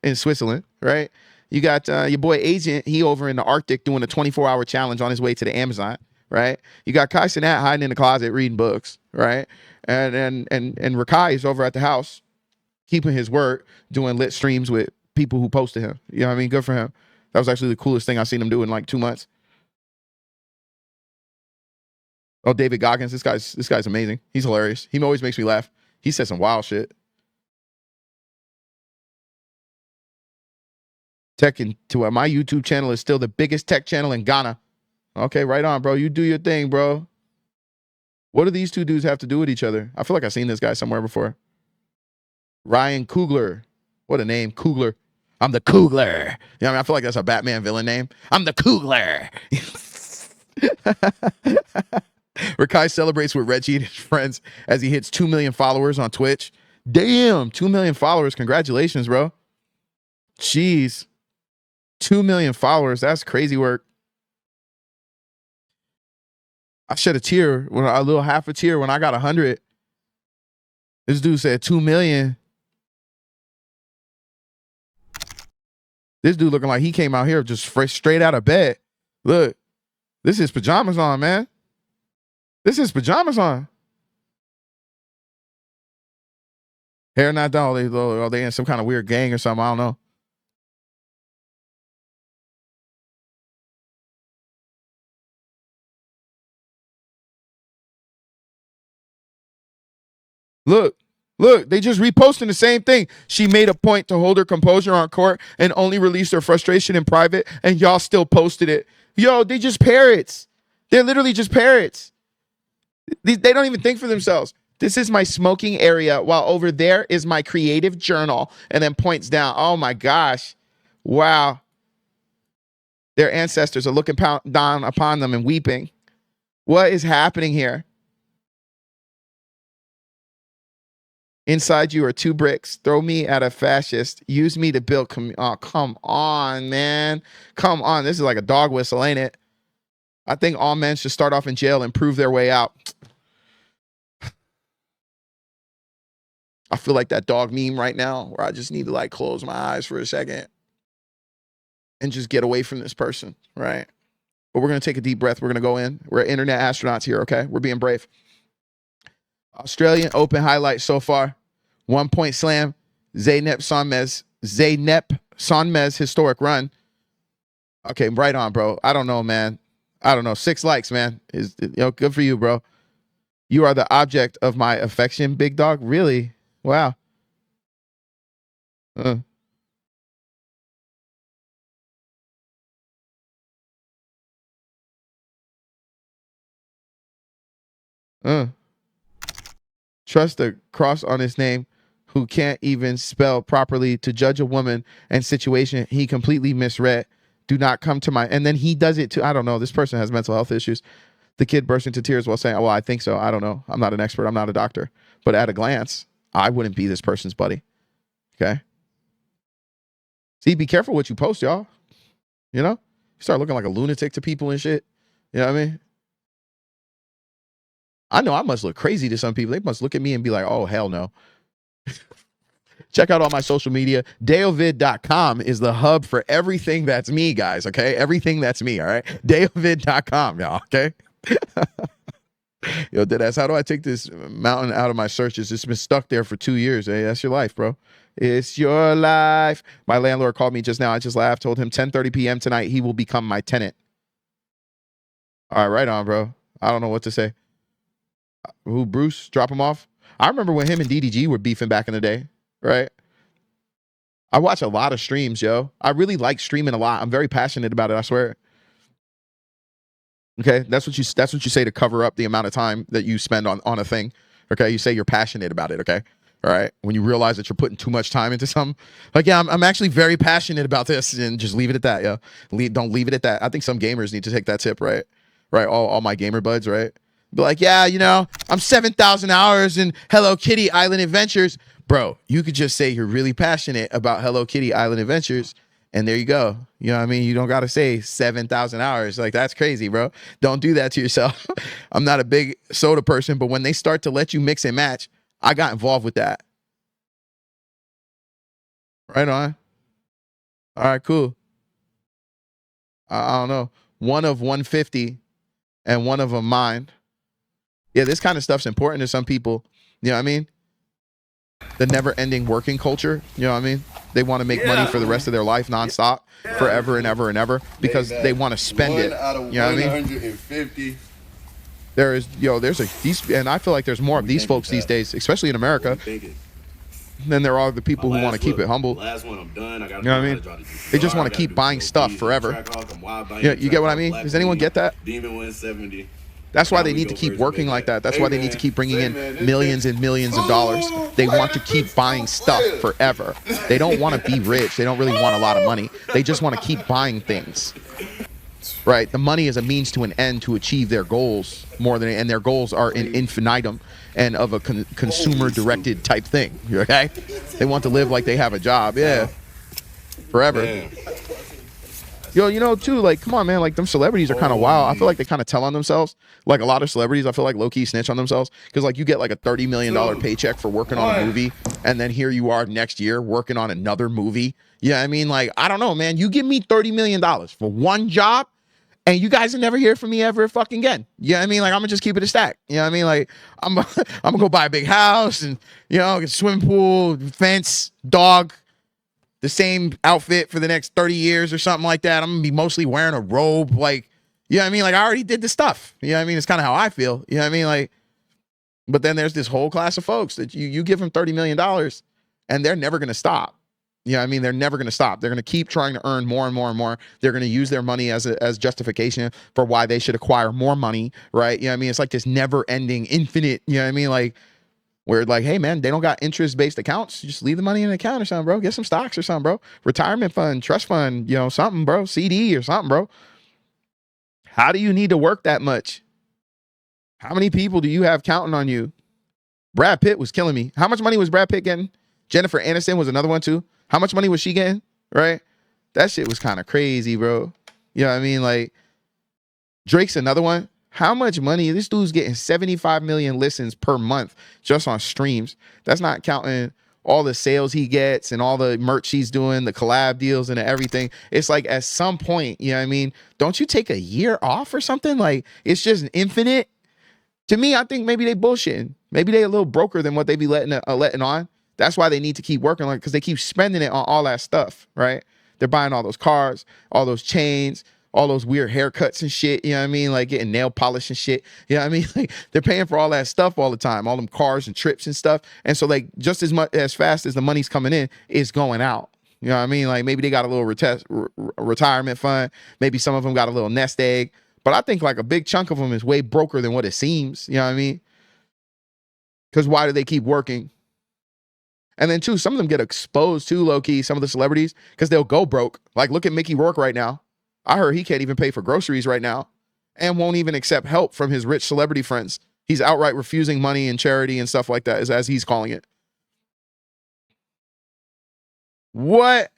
in Switzerland, right? You got your boy Agent, he over in the Arctic doing a 24-hour challenge on his way to the Amazon, right? You got Kai Cenat hiding in the closet reading books, right? And Rakai is over at the house keeping his word, doing lit streams with people who posted him. You know what I mean? Good for him. That was actually the coolest thing I've seen him do in like 2 months. Oh, David Goggins, this guy's amazing. He's hilarious. He always makes me laugh. He said some wild shit. Tech into my YouTube channel is still the biggest tech channel in Ghana. Okay, right on, bro. You do your thing, bro. What do these two dudes have to do with each other? I feel like I've seen this guy somewhere before. Ryan Coogler. What a name, Coogler. I'm the Coogler. You know what I mean? I feel like that's a Batman villain name. I'm the Coogler. Rakai celebrates with Reggie and his friends as he hits 2 million followers on Twitch. Damn, 2 million followers. Congratulations, bro. Jeez. 2 million followers. That's crazy work. I shed a tear, a little half a tear when I got 100. This dude said 2 million. This dude looking like he came out here just straight out of bed. Look, this is pajamas on, man. This is pajamas on. Hair not done. Are they in some kind of weird gang or something? I don't know. Look, they just reposting the same thing. She made a point to hold her composure on court and only released her frustration in private, and y'all still posted it. Yo, they just parrots. They're literally just parrots. They don't even think for themselves. This is my smoking area, while over there is my creative journal, and then points down. Oh my gosh. Wow. Their ancestors are looking down upon them and weeping. What is happening here? Inside you are 2 bricks. Throw me at a fascist. Use me to build. Oh, come on, man. Come on. This is like a dog whistle, ain't it? I think all men should start off in jail and prove their way out. I feel like that dog meme right now where I just need to like close my eyes for a second and just get away from this person, right? But we're going to take a deep breath. We're going to go in. We're internet astronauts here, okay? We're being brave. Australian Open highlights so far. 1-point slam. Zeynep Sonmez historic run. Okay, right on, bro. I don't know, man. I don't know. 6 likes, man. Good for you, bro. You are the object of my affection, big dog. Really? Wow. Trust a cross on his name who can't even spell properly to judge a woman and situation he completely misread. Do not come to my... And then he does it too. I don't know. This person has mental health issues. The kid burst into tears while saying, well, I think so. I don't know. I'm not an expert. I'm not a doctor. But at a glance, I wouldn't be this person's buddy. Okay? See, be careful what you post, y'all. You know? You start looking like a lunatic to people and shit. You know what I mean? I know I must look crazy to some people. They must look at me and be like, oh, hell no. Check out all my social media. Deovid.com is the hub for everything that's me, guys, okay? Everything that's me, all right? Deovid.com, y'all, okay? Yo, deadass, how do I take this mountain out of my searches? It's been stuck there for 2 years. Hey, that's your life, bro. It's your life. My landlord called me just now. I just laughed. Told him 10:30 p.m. tonight he will become my tenant. All right, right on, bro. I don't know what to say. Who, Bruce? Drop him off? I remember when him and DDG were beefing back in the day, right? I watch a lot of streams, yo. I really like streaming a lot. I'm very passionate about it, I swear. Okay, that's what you say to cover up the amount of time that you spend on a thing. Okay, you say you're passionate about it, okay? All right, when you realize that you're putting too much time into something, like, yeah, I'm actually very passionate about this, and just leave it at that, yeah. Don't leave it at that. I think some gamers need to take that tip, right? Right, all my gamer buds, right? Be like, yeah, you know, I'm 7,000 hours in Hello Kitty Island Adventures. Bro, you could just say you're really passionate about Hello Kitty Island Adventures, and there you go. You know what I mean? You don't got to say 7,000 hours. Like, that's crazy, bro. Don't do that to yourself. I'm not a big soda person, but when they start to let you mix and match, I got involved with that. Right on. All right, cool. I don't know. One of 150 and one of them mine. Yeah, this kind of stuff's important to some people. You know what I mean? The never-ending working culture. You know what I mean? They want to make money for the rest of their life nonstop, forever and ever and ever, because they want to spend it. You know what I mean? 150. There's and I feel like there's more of these folks these days, especially in America. Then there are the people who want to keep it humble. Last one, I'm done. You know what I mean? They just want to keep buying stuff forever. Yeah, you get what I mean? Does anyone get that? Demon 170. That's why they need to keep working like that. That's why they need to keep bringing in millions and millions of dollars. They want to keep buying stuff forever. They don't want to be rich. They don't really want a lot of money. They just want to keep buying things. Right? The money is a means to an end to achieve their goals and their goals are in infinitum and of a consumer-directed type thing. Okay? They want to live like they have a job. Yeah. Forever. Man. Yo, you know, too, like, come on, man, like, them celebrities are kind of wild. I feel like they kind of tell on themselves. Like, a lot of celebrities, I feel like low-key snitch on themselves. Because, like, you get, like, a $30 million paycheck for working on a movie, and then here you are next year working on another movie. Yeah, I mean, like, I don't know, man. You give me $30 million for one job, and you guys will never hear from me ever fucking again. Yeah, I mean, like, I'm gonna just keep it a stack. You know what I mean? Like, I'm gonna go buy a big house, and, you know, get a swimming pool, fence, dog, the same outfit for the next 30 years or something like that. I'm gonna be mostly wearing a robe. Like, you know what I mean? Like, I already did the stuff. You know what I mean? It's kind of how I feel. You know what I mean? Like, But then there's this whole class of folks that you give them $30 million and they're never going to stop. You know what I mean? They're never going to stop. They're going to keep trying to earn more and more and more. They're going to use their money as justification for why they should acquire more money, right? You know what I mean? It's like this never-ending, infinite, you know what I mean? Like, where like, hey, man, they don't got interest-based accounts. Just leave the money in an account or something, bro. Get some stocks or something, bro. Retirement fund, trust fund, you know, something, bro. CD or something, bro. How do you need to work that much? How many people do you have counting on you? Brad Pitt was killing me. How much money was Brad Pitt getting? Jennifer Aniston was another one, too. How much money was she getting? Right? That shit was kind of crazy, bro. You know what I mean? Like, Drake's another one. How much money? This dude's getting 75 million listens per month just on streams. That's not counting all the sales he gets and all the merch he's doing, the collab deals and everything. It's like at some point, you know what I mean? Don't you take a year off or something? Like, it's just infinite. To me, I think maybe they bullshitting. Maybe they a little broker than what they be letting on. That's why they need to keep working on it, because they keep spending it on all that stuff, right? They're buying all those cars, all those chains, all those weird haircuts and shit, you know what I mean? Like getting nail polish and shit, you know what I mean? Like they're paying for all that stuff all the time, all them cars and trips and stuff. And so like just as fast as the money's coming in, it's going out. You know what I mean? Like maybe they got a little retirement fund. Maybe some of them got a little nest egg. But I think like a big chunk of them is way broker than what it seems. You know what I mean? Because why do they keep working? And then, too, some of them get exposed, too, low-key, some of the celebrities, because they'll go broke. Like, look at Mickey Rourke right now. I heard he can't even pay for groceries right now and won't even accept help from his rich celebrity friends. He's outright refusing money and charity and stuff like that, as he's calling it. What?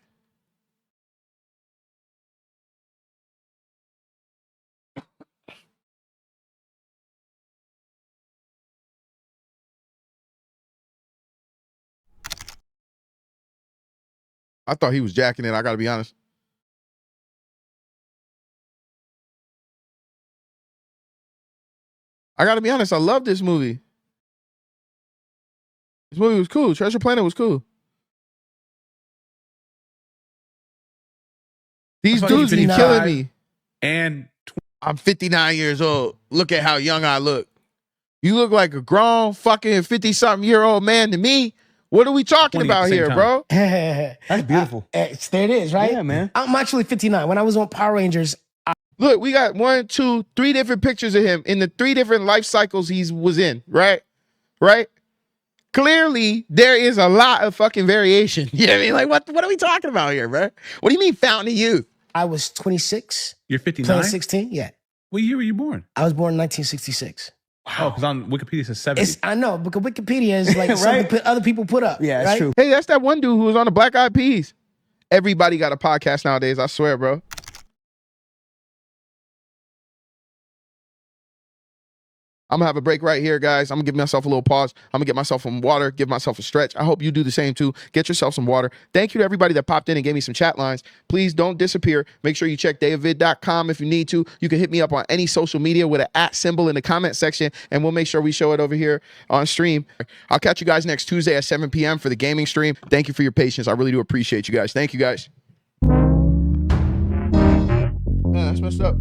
I thought he was jacking it. I got to be honest. I got to be honest. I love this movie. This movie was cool. Treasure Planet was cool. These dudes be killing me. And I'm 59 years old. Look at how young I look. You look like a grown fucking 50-something-year-old man to me. What are we talking about here, bro? That's beautiful. There it is, right? Yeah, man. I'm actually 59. When I was on Power Rangers, look, we got 1, 2, 3 different pictures of him in the 3 different life cycles he was in, right? Right? Clearly, there is a lot of fucking variation. You know what I mean? Like, what are we talking about here, bro? What do you mean fountain of youth? I was 26. You're 59? Playing 16, yeah. What year were you born? I was born in 1966. Oh, because on Wikipedia it says 70. I know, because Wikipedia is like something other people put up. Yeah, that's true. Hey, that's that one dude who was on the Black Eyed Peas. Everybody got a podcast nowadays, I swear, bro. I'm going to have a break right here, guys. I'm going to give myself a little pause. I'm going to get myself some water, give myself a stretch. I hope you do the same, too. Get yourself some water. Thank you to everybody that popped in and gave me some chat lines. Please don't disappear. Make sure you check davidvid.com if you need to. You can hit me up on any social media with an @ symbol in the comment section, and we'll make sure we show it over here on stream. I'll catch you guys next Tuesday at 7 p.m. for the gaming stream. Thank you for your patience. I really do appreciate you guys. Thank you, guys. Man, that's messed up.